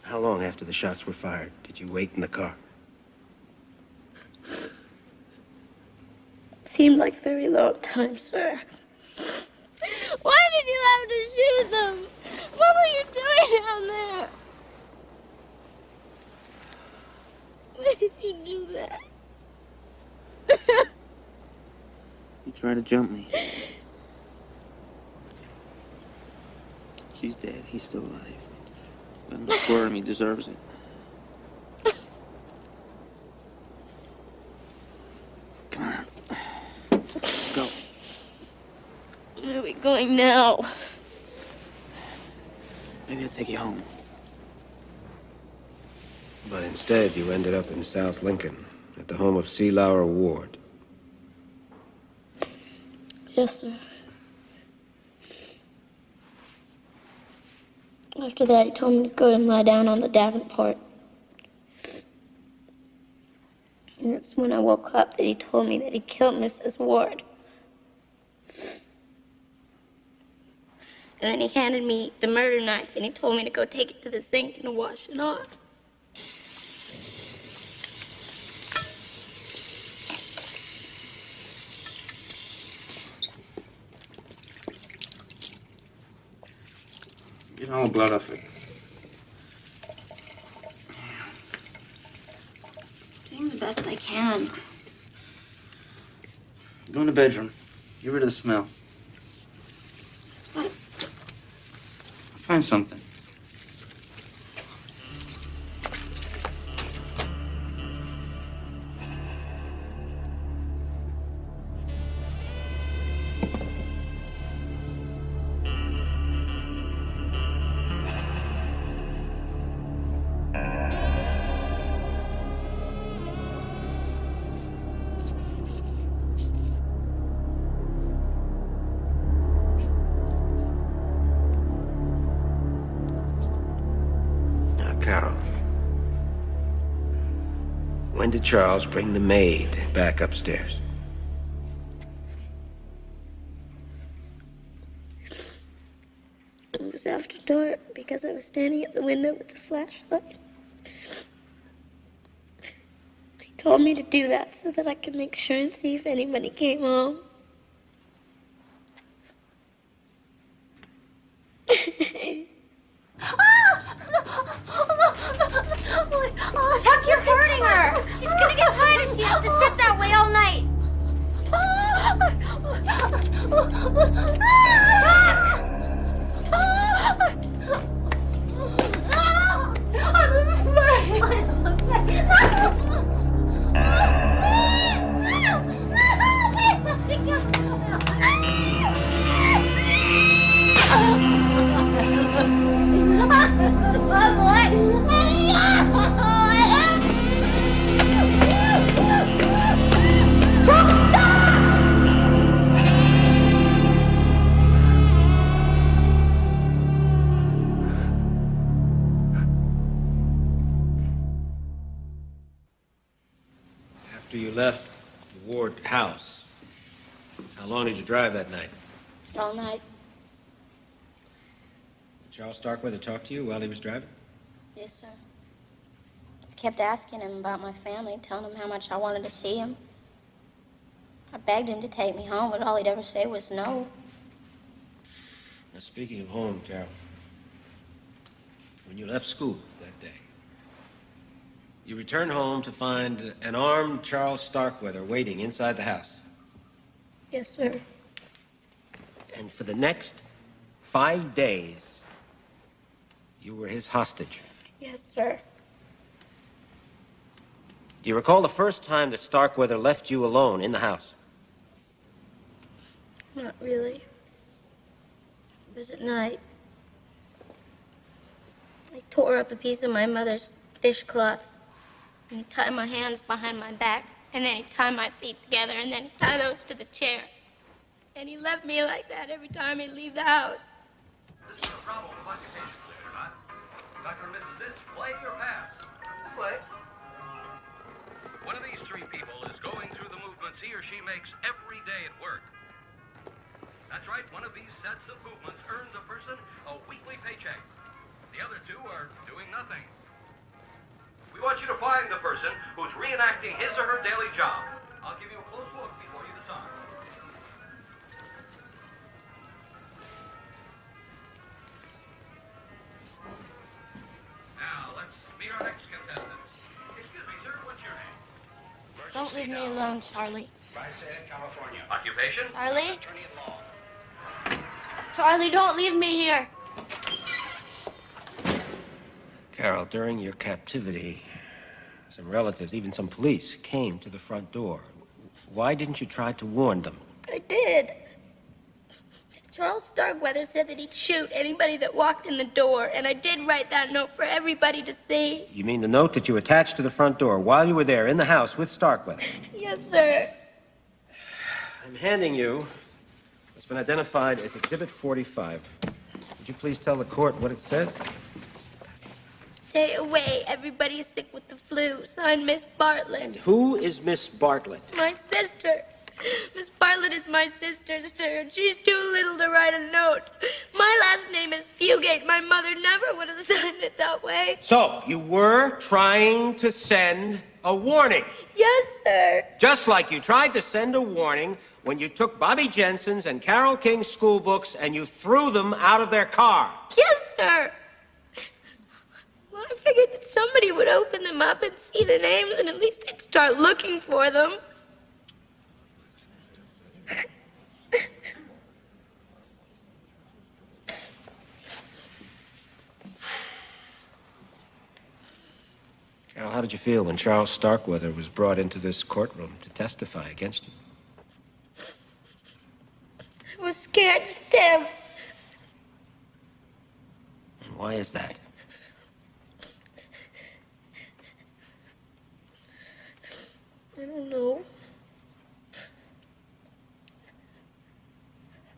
[SPEAKER 10] How long after the shots were fired did you wait in the car?
[SPEAKER 5] Seemed like a very long time, sir. Why did you have to shoot them? What were you doing down there? Why did you do that?
[SPEAKER 4] You tried to jump me. She's dead. He's still alive. Let him squirm. He deserves it. Come on. Let's go.
[SPEAKER 5] Where are we going now?
[SPEAKER 4] Maybe I'll take you home.
[SPEAKER 10] But instead, you ended up in South Lincoln, at the home of C. Lauer Ward.
[SPEAKER 5] Yes, sir. After that, he told me to go and lie down on the Davenport. And it's when I woke up that he told me that he killed Mrs. Ward. And then he handed me the murder knife and he told me to go take it to the sink and wash it off.
[SPEAKER 4] Get all the blood off it.
[SPEAKER 5] Doing the best I can.
[SPEAKER 4] Go in the bedroom. Get rid of the smell.
[SPEAKER 5] What?
[SPEAKER 4] I'll find something.
[SPEAKER 10] Carol, when did Charles bring the maid back upstairs?
[SPEAKER 5] It was after dark because I was standing at the window with the flashlight. He told me to do that so that I could make sure and see if anybody came home.
[SPEAKER 17] Chuck, you're hurting her. She's gonna get tired if she has to sit that way all night.
[SPEAKER 10] After you left the Ward house, how long did you drive that night?
[SPEAKER 5] All night.
[SPEAKER 10] Did Charles Starkweather talk to you while he was driving?
[SPEAKER 5] Yes, sir. I kept asking him about my family, telling him how much I wanted to see him. I begged him to take me home, but all he'd ever say was no.
[SPEAKER 10] Now, speaking of home, Carol, when you left school that day, you returned home to find an armed Charles Starkweather waiting inside the house.
[SPEAKER 5] Yes, sir.
[SPEAKER 10] And for the next 5 days, you were his hostage.
[SPEAKER 5] Yes, sir.
[SPEAKER 10] Do you recall the first time that Starkweather left you alone in the house?
[SPEAKER 5] Not really. It was at night. I tore up a piece of my mother's dishcloth. And he tied my hands behind my back, and then he tied my feet together, and then he tied those to the chair. And he left me like that every time he'd leave the house.
[SPEAKER 7] This is a problem with occupation, believe it or not. Dr. and Mrs. This, play or pass? Play. One of these three people is going through the movements he or she makes every day at work. That's right, one of these sets of movements earns a person a weekly paycheck. The other two are doing nothing. person who's reenacting his or her daily job. I'll give you a close look before you decide. Now, let's meet our next contestant. Excuse me, sir, what's your name?
[SPEAKER 5] Don't leave me alone, Charlie.
[SPEAKER 7] California. Occupation?
[SPEAKER 5] Charlie? Charlie, don't leave me here.
[SPEAKER 10] Carol, during your captivity, some relatives, even some police, came to the front door. Why didn't you try to warn them?
[SPEAKER 5] I did. Charles Starkweather said that he'd shoot anybody that walked in the door, and I did write that note for everybody to see.
[SPEAKER 10] You mean the note that you attached to the front door while you were there in the house with Starkweather?
[SPEAKER 5] Yes, sir.
[SPEAKER 10] I'm handing you what's been identified as Exhibit 45. Would you please tell the court what it says?
[SPEAKER 5] Stay away. Everybody's sick with the flu. Signed, Miss Bartlett.
[SPEAKER 10] Who is Miss Bartlett?
[SPEAKER 5] My sister. Miss Bartlett is my sister, sir, and she's too little to write a note. My last name is Fugate. My mother never would have signed it that way.
[SPEAKER 10] So, you were trying to send a warning.
[SPEAKER 5] Yes, sir.
[SPEAKER 10] Just like you tried to send a warning when you took Bobby Jensen's and Carole King's school books and you threw them out of their car.
[SPEAKER 5] Yes, sir. Well, I figured that somebody would open them up and see the names, and at least they'd start looking for them.
[SPEAKER 10] Carol, how did you feel when Charles Starkweather was brought into this courtroom to testify against you?
[SPEAKER 5] I was scared stiff.
[SPEAKER 10] And why is that?
[SPEAKER 5] I don't know.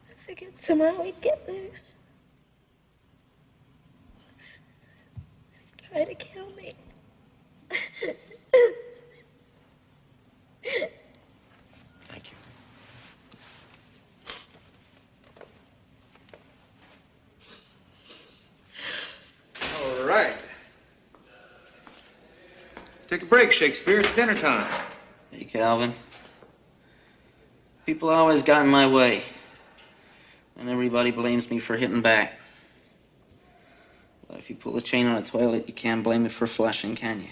[SPEAKER 5] I figured somehow he'd get loose. He'd try to kill me.
[SPEAKER 10] Thank you.
[SPEAKER 14] All right. Take a break, Shakespeare. It's dinner time.
[SPEAKER 4] Hey, Calvin. People always got in my way. And everybody blames me for hitting back. But if you pull a chain on a toilet, you can't blame it for flushing, can you?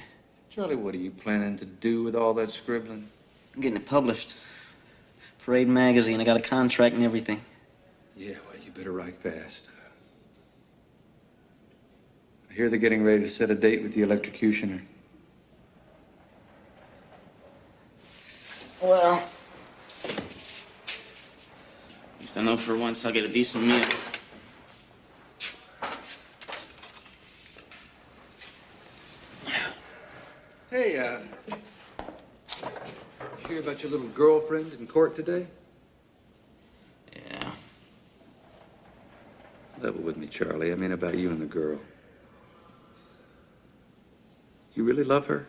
[SPEAKER 8] Charlie, what are you planning to do with all that scribbling?
[SPEAKER 4] I'm getting it published. Parade magazine. I got a contract and everything.
[SPEAKER 8] Yeah, well, you better write fast. I hear they're getting ready to set a date with the electrocutioner.
[SPEAKER 4] Well, at least I know for once I'll get a decent meal.
[SPEAKER 8] Hey, you hear about your little girlfriend in court today?
[SPEAKER 4] Yeah.
[SPEAKER 8] Level with me, Charlie. I mean about you and the girl. You really love her?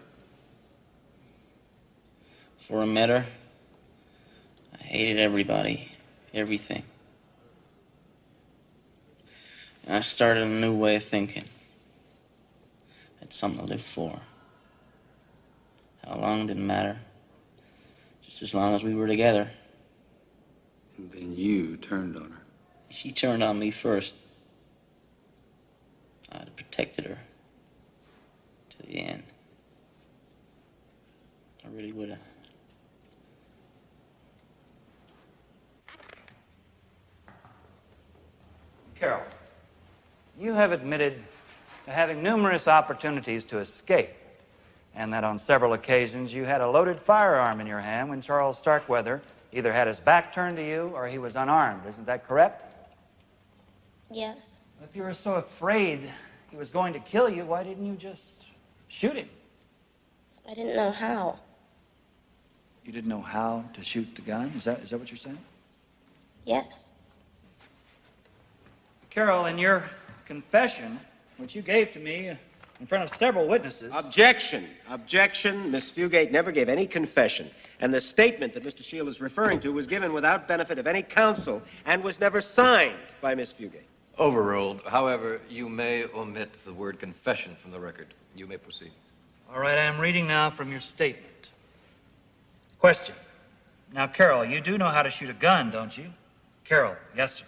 [SPEAKER 4] Before I met her, I hated everybody, everything. And I started a new way of thinking. I had something to live for. How long didn't matter. Just as long as we were together.
[SPEAKER 8] And then you turned on her.
[SPEAKER 4] She turned on me first. I'd have protected her to the end. I really would have.
[SPEAKER 8] Carol, you have admitted to having numerous opportunities to escape, and that on several occasions you had a loaded firearm in your hand when Charles Starkweather either had his back turned to you or he was unarmed. Isn't that correct?
[SPEAKER 5] Yes.
[SPEAKER 8] If you were so afraid he was going to kill you, why didn't you just shoot him?
[SPEAKER 5] I didn't know how.
[SPEAKER 8] You didn't know how to shoot the gun? Is that what you're saying?
[SPEAKER 5] Yes.
[SPEAKER 8] Carol, in your confession, which you gave to me in front of several witnesses...
[SPEAKER 10] Objection. Objection. Miss Fugate never gave any confession. And the statement that Mr. Shield is referring to was given without benefit of any counsel and was never signed by Miss Fugate.
[SPEAKER 15] Overruled. However, you may omit the word confession from the record. You may proceed.
[SPEAKER 8] All right, I'm reading now from your statement. Question. Now, Carol, you do know how to shoot a gun, don't you? Carol, yes, sir.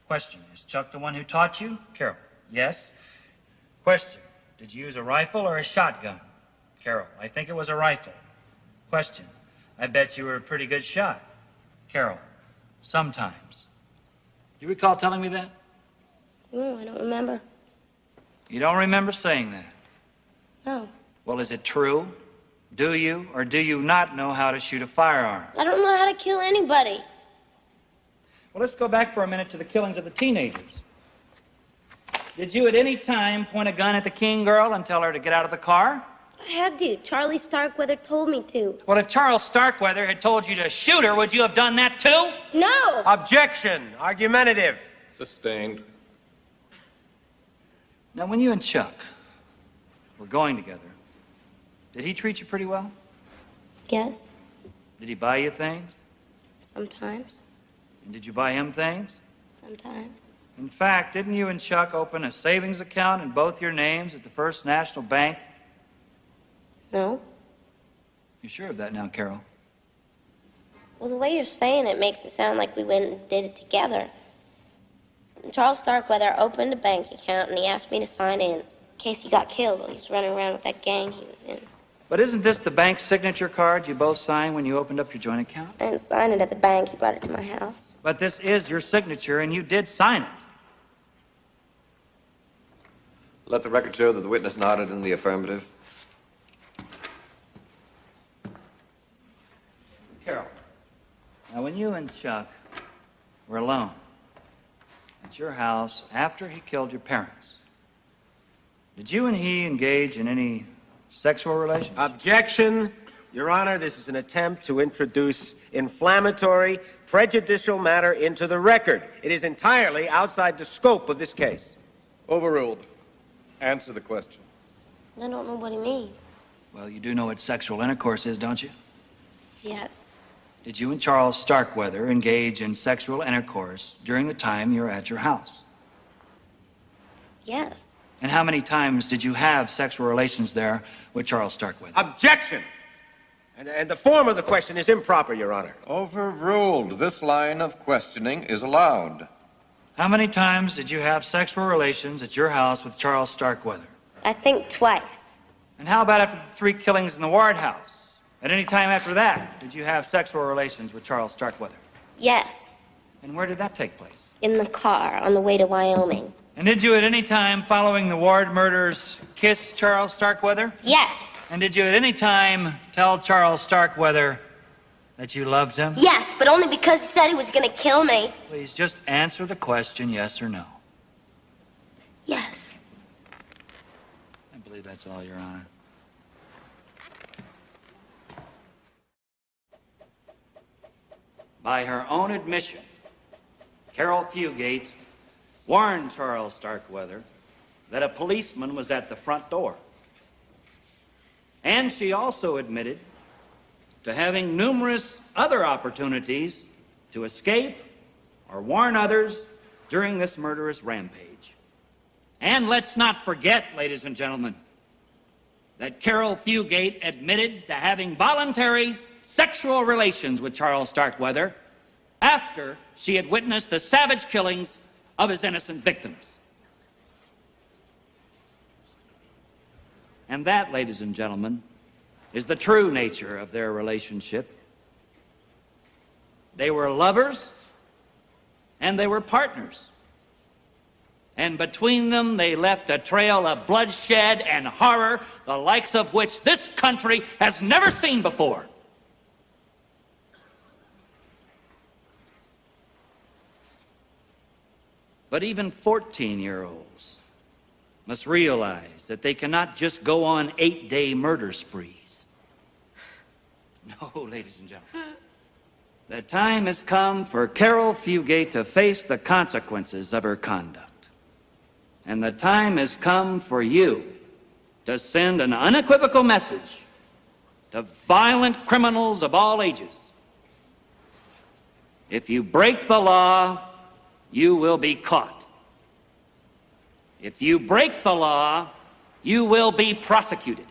[SPEAKER 8] Question. Is Chuck the one who taught you? Carol, yes. Question. Did you use a rifle or a shotgun? Carol, I think it was a rifle. Question. I bet you were a pretty good shot. Carol, sometimes. Do you recall telling me that?
[SPEAKER 5] No, I don't remember.
[SPEAKER 8] You don't remember saying that?
[SPEAKER 5] No.
[SPEAKER 8] Well, is it true? Do you or do you not know how to shoot a firearm?
[SPEAKER 5] I don't know how to kill anybody.
[SPEAKER 8] Well, let's go back for a minute to the killings of the teenagers. Did you at any time point a gun at the King girl and tell her to get out of the car?
[SPEAKER 5] I had to. Charlie Starkweather told me to.
[SPEAKER 8] Well, if Charles Starkweather had told you to shoot her, would you have done that too?
[SPEAKER 5] No!
[SPEAKER 19] Objection! Argumentative.
[SPEAKER 15] Sustained.
[SPEAKER 8] Now, when you and Chuck were going together, did he treat you pretty well?
[SPEAKER 5] Yes,
[SPEAKER 8] Did he buy you things?
[SPEAKER 5] sometimes.
[SPEAKER 8] And did you buy him things?
[SPEAKER 5] Sometimes.
[SPEAKER 8] In fact, didn't you and Chuck open a savings account in both your names at the First National Bank?
[SPEAKER 5] No.
[SPEAKER 8] You sure of that now, Carol?
[SPEAKER 5] Well, the way you're saying it makes it sound like we went and did it together. Charles Starkweather opened a bank account and he asked me to sign in case he got killed while he was running around with that gang he was in.
[SPEAKER 8] But isn't this the bank signature card you both signed when you opened up your joint account?
[SPEAKER 5] I didn't sign it at the bank. He brought it to my house.
[SPEAKER 8] But this is your signature, and you did sign it.
[SPEAKER 15] Let the record show that the witness nodded in the affirmative.
[SPEAKER 8] Carol, now when you and Chuck were alone at your house after he killed your parents, did you and he engage in any sexual relations?
[SPEAKER 19] Objection. Your Honor, this is an attempt to introduce inflammatory, prejudicial matter into the record. It is entirely outside the scope of this case.
[SPEAKER 15] Overruled. Answer the question.
[SPEAKER 5] I don't know what he means.
[SPEAKER 8] Well, you do know what sexual intercourse is, don't you?
[SPEAKER 5] Yes.
[SPEAKER 8] Did you and Charles Starkweather engage in sexual intercourse during the time you were at your house?
[SPEAKER 5] Yes.
[SPEAKER 8] And how many times did you have sexual relations there with Charles Starkweather?
[SPEAKER 19] Objection. And the form of the question is improper, Your Honor.
[SPEAKER 15] Overruled. This line of questioning is allowed.
[SPEAKER 8] How many times did you have sexual relations at your house with Charles Starkweather?
[SPEAKER 5] I think twice.
[SPEAKER 8] And how about after the 3 killings in the Ward house? At any time after that, did you have sexual relations with Charles Starkweather?
[SPEAKER 5] Yes.
[SPEAKER 8] And where did that take place?
[SPEAKER 5] In the car on the way to Wyoming.
[SPEAKER 8] And did you at any time following the Ward murders kiss Charles Starkweather?
[SPEAKER 5] Yes.
[SPEAKER 8] And did you at any time tell Charles Starkweather that you loved him?
[SPEAKER 5] Yes, but only because he said he was going to kill me.
[SPEAKER 8] Please just answer the question, yes or no.
[SPEAKER 5] Yes.
[SPEAKER 8] I believe that's all, Your Honor. By her own admission, Carol Fugate warned Charles Starkweather that a policeman was at the front door. And she also admitted to having numerous other opportunities to escape or warn others during this murderous rampage. And let's not forget, ladies and gentlemen, that Carol Fugate admitted to having voluntary sexual relations with Charles Starkweather after she had witnessed the savage killings of his innocent victims. And that, ladies and gentlemen, is the true nature of their relationship. They were lovers and they were partners. And between them, they left a trail of bloodshed and horror, the likes of which this country has never seen before. But even 14-year-olds must realize that they cannot just go on 8-day murder sprees. No, ladies and gentlemen. The time has come for Carol Fugate to face the consequences of her conduct. And the time has come for you to send an unequivocal message to violent criminals of all ages. If you break the law, you will be caught. If you break the law, you will be prosecuted.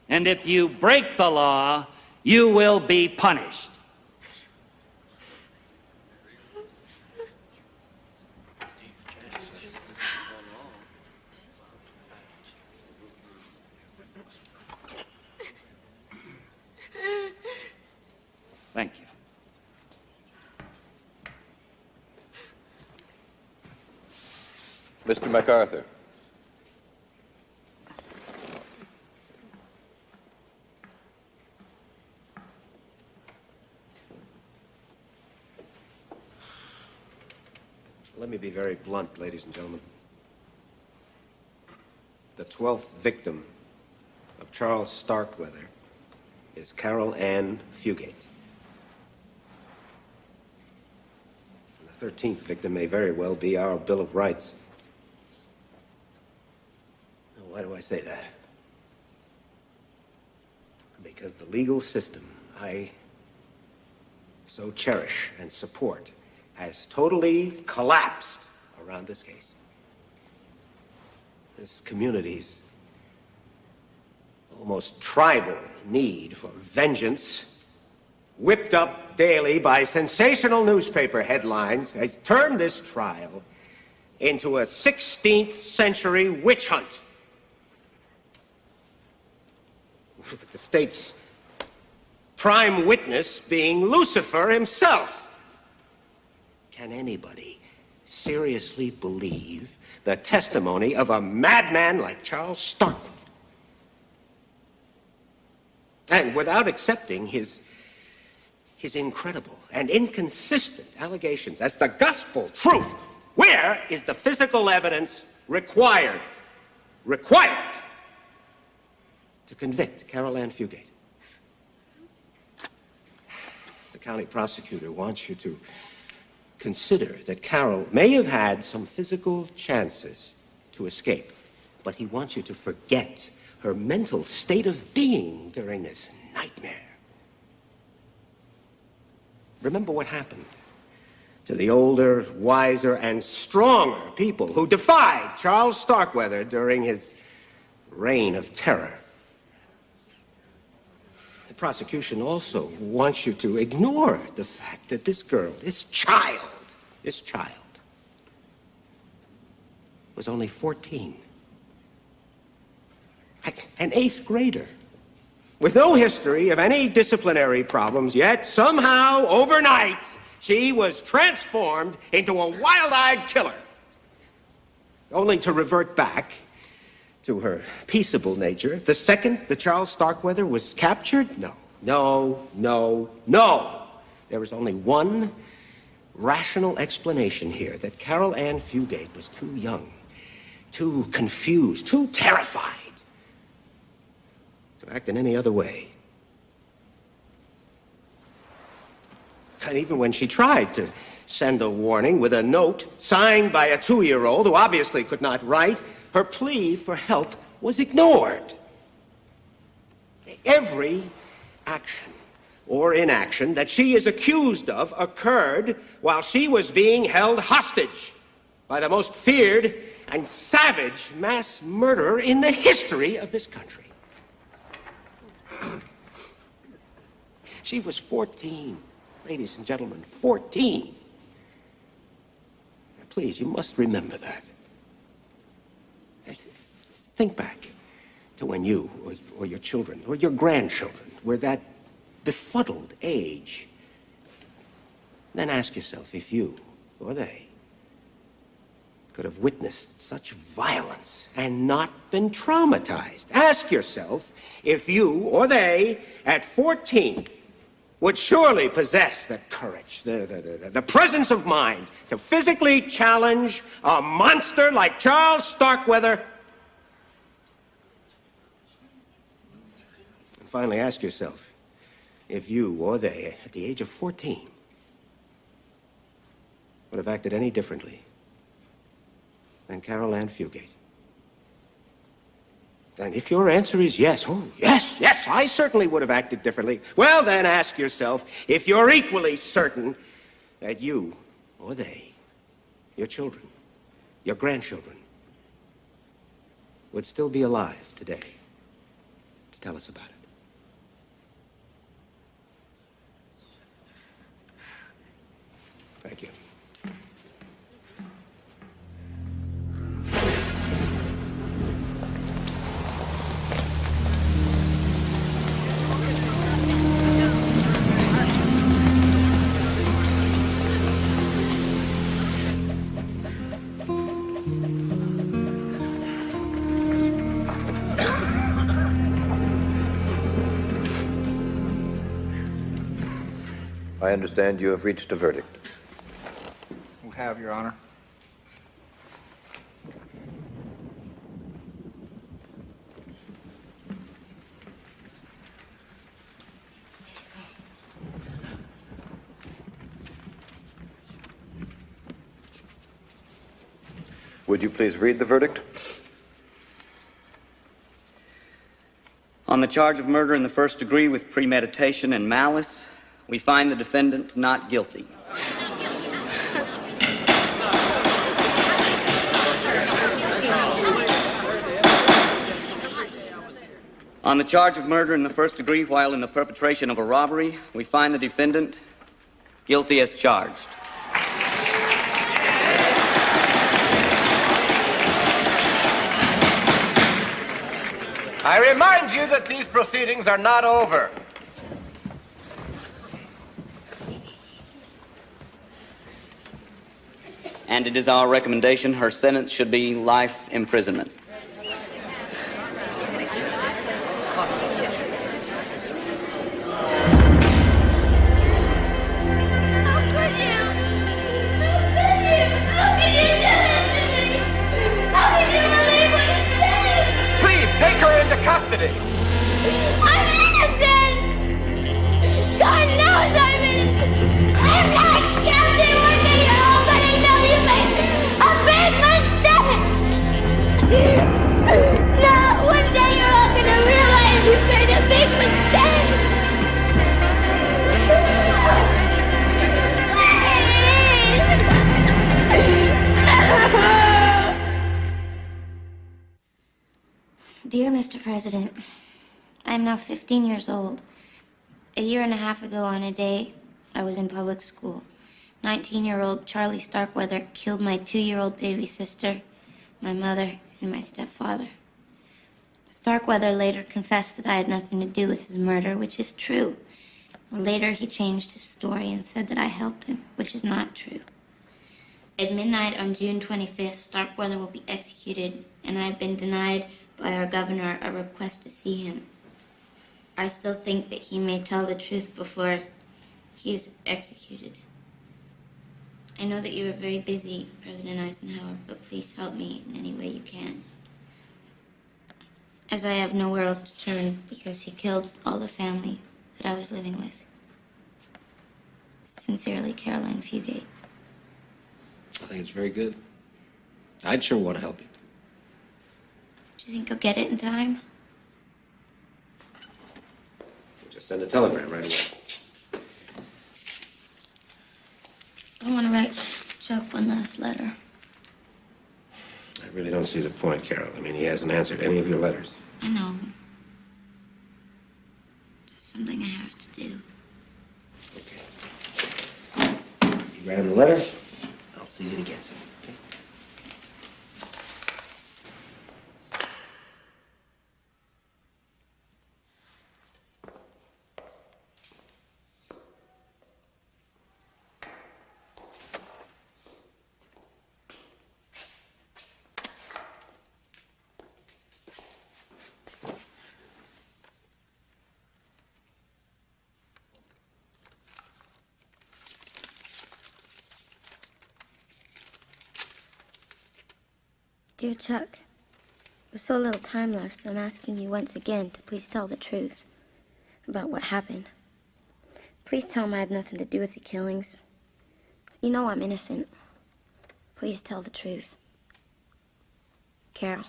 [SPEAKER 8] And if you break the law, you will be punished. Thank you.
[SPEAKER 15] Mr. MacArthur.
[SPEAKER 10] Let me be very blunt, ladies and gentlemen. The 12th victim of Charles Starkweather is Carol Ann Fugate. And the 13th victim may very well be our Bill of Rights. Now, why do I say that? Because the legal system I so cherish and support has totally collapsed around this case. This community's almost tribal need for vengeance, whipped up daily by sensational newspaper headlines, has turned this trial into a 16th century witch hunt. With the state's prime witness being Lucifer himself. Can anybody seriously believe the testimony of a madman like Charles Starkweather? And without accepting his incredible and inconsistent allegations as the gospel truth, where is the physical evidence required to convict Carol Ann Fugate? The county prosecutor wants you to consider that Carol may have had some physical chances to escape, but he wants you to forget her mental state of being during this nightmare. Remember what happened to the older, wiser, and stronger people who defied Charles Starkweather during his reign of terror. The prosecution also wants you to ignore the fact that this girl, this child, was only 14. An 8th grader with no history of any disciplinary problems, yet somehow, overnight, she was transformed into a wild-eyed killer, only to revert back to her peaceable nature the second that Charles Starkweather was captured? No. There was only one rational explanation here, that Carol Ann Fugate was too young, too confused, too terrified to act in any other way. And even when she tried to send a warning with a note signed by a 2-year-old who obviously could not write, her plea for help was ignored. Every action or inaction that she is accused of occurred while she was being held hostage by the most feared and savage mass murderer in the history of this country. She was 14, ladies and gentlemen, 14. Now, please, you must remember that. Think back to when you or your children or your grandchildren were that befuddled age. Then ask yourself if you or they could have witnessed such violence and not been traumatized. Ask yourself if you or they at 14 would surely possess the courage, the presence of mind to physically challenge a monster like Charles Starkweather. And finally, ask yourself if you or they, at the age of 14, would have acted any differently than Carol Ann Fugate. And if your answer is yes, yes, I certainly would have acted differently, well, then ask yourself if you're equally certain that you or they, your children, your grandchildren, would still be alive today Tell us about it. Thank you.
[SPEAKER 15] I understand you have reached a verdict.
[SPEAKER 21] We have, Your Honor.
[SPEAKER 15] Would you please read the verdict?
[SPEAKER 16] On the charge of murder in the first degree with premeditation and malice, we find the defendant not guilty. On the charge of murder in the first degree while in the perpetration of a robbery, we find the defendant guilty as charged.
[SPEAKER 15] I remind you that these proceedings are not over.
[SPEAKER 16] And it is our recommendation her sentence should be life imprisonment.
[SPEAKER 15] Please take her into custody.
[SPEAKER 22] I'm innocent! God knows I'm innocent! I'm not guilty one day at all, but I know you made a big mistake! No, one day you're all gonna realize you made a big mistake!
[SPEAKER 5] Dear Mr. President, I am now 15 years old. A year and a half ago on a day, I was in public school. 19-year-old Charlie Starkweather killed my 2-year-old baby sister, my mother, and my stepfather. Starkweather later confessed that I had nothing to do with his murder, which is true. Later, he changed his story and said that I helped him, which is not true. At midnight on June 25th, Starkweather will be executed, and I have been denied by our governor a request to see him. I still think that he may tell the truth before he is executed. I know that you are very busy, President Eisenhower, but please help me in any way you can. As I have nowhere else to turn because he killed all the family that I was living with. Sincerely, Caroline Fugate.
[SPEAKER 10] I think it's very good. I'd sure want to help you.
[SPEAKER 5] Do you think I'll get it in time?
[SPEAKER 10] Just send a telegram right away.
[SPEAKER 5] I want to write Chuck one last letter.
[SPEAKER 10] I really don't see the point, Carol. I mean, he hasn't answered any of your letters.
[SPEAKER 5] I know. There's something I have to do.
[SPEAKER 10] You write him the letter, I'll see that he gets it, okay?
[SPEAKER 5] Dear Chuck, with so little time left, I'm asking you once again to please tell the truth about what happened. Please tell him I had nothing to do with the killings. You know I'm innocent. Please tell the truth. Carol.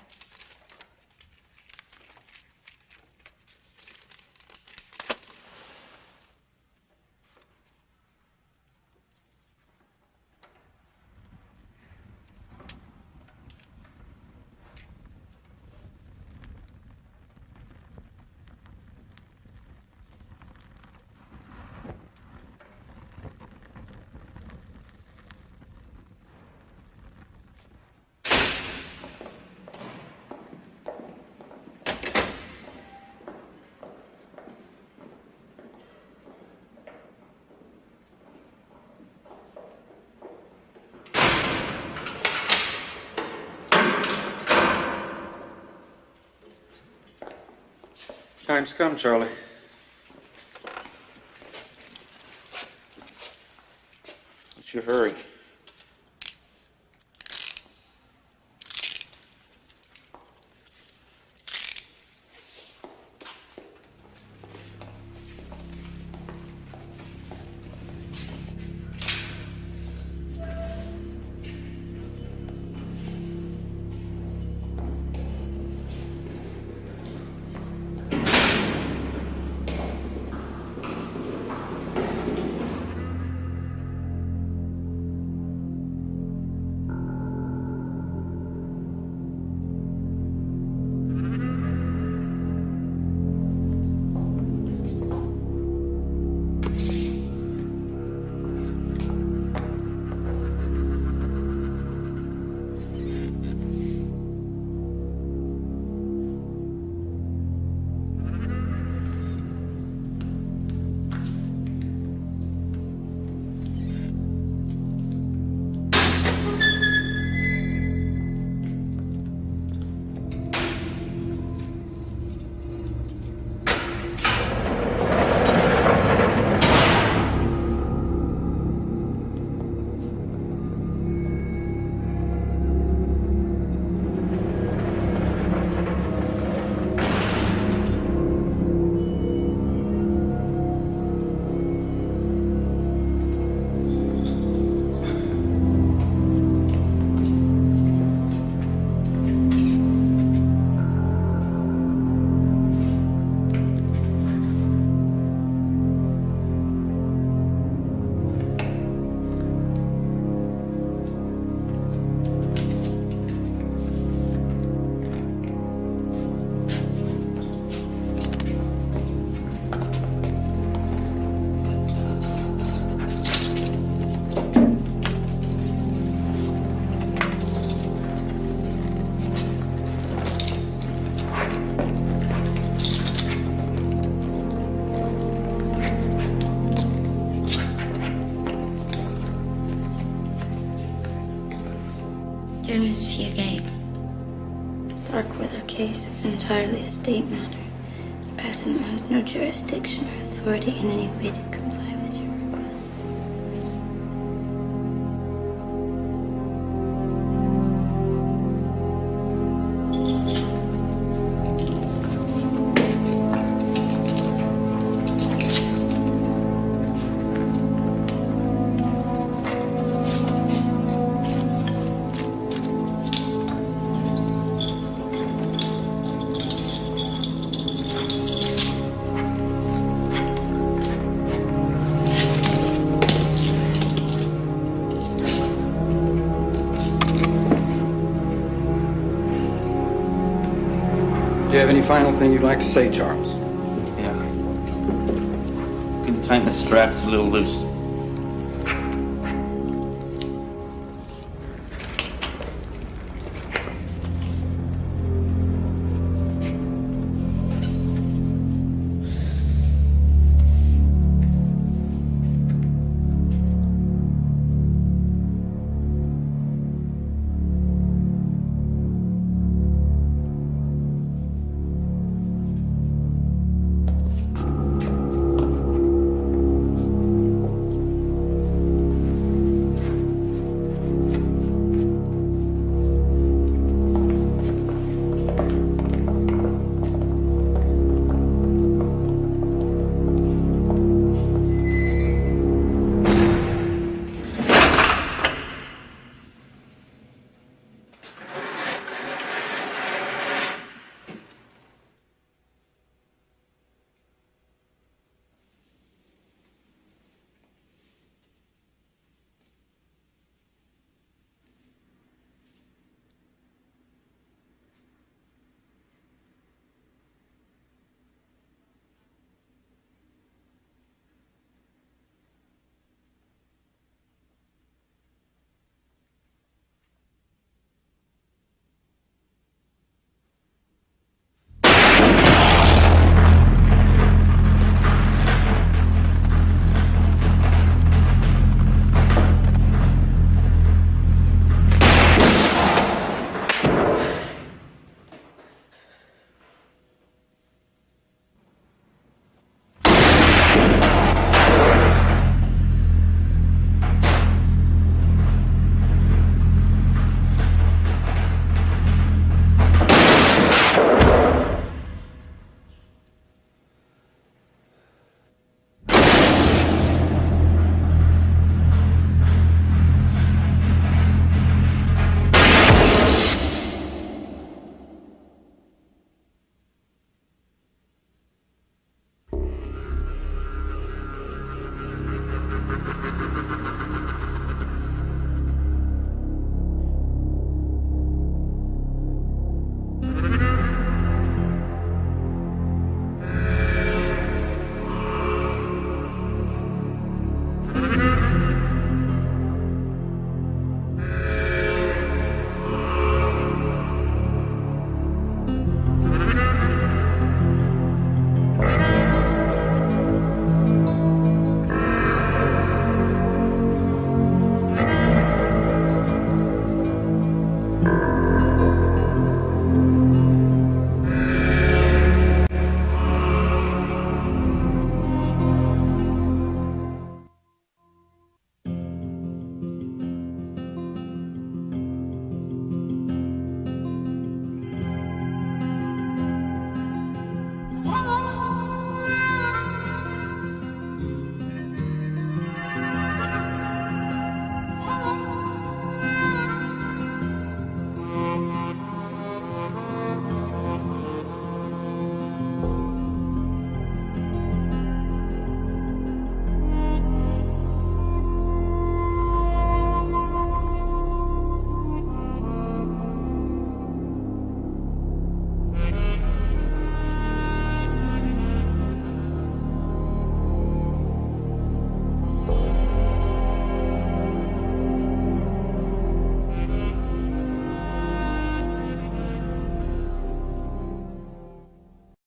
[SPEAKER 18] Time's come, Charlie.
[SPEAKER 14] What's your hurry?
[SPEAKER 5] Dear Miss Fugate, Starkweather case is entirely a state matter. The President has no jurisdiction or authority in any way to comply with your request.
[SPEAKER 2] Do you have any final thing you'd like to say, Charles?
[SPEAKER 14] Yeah. Can you tighten the straps a little loose?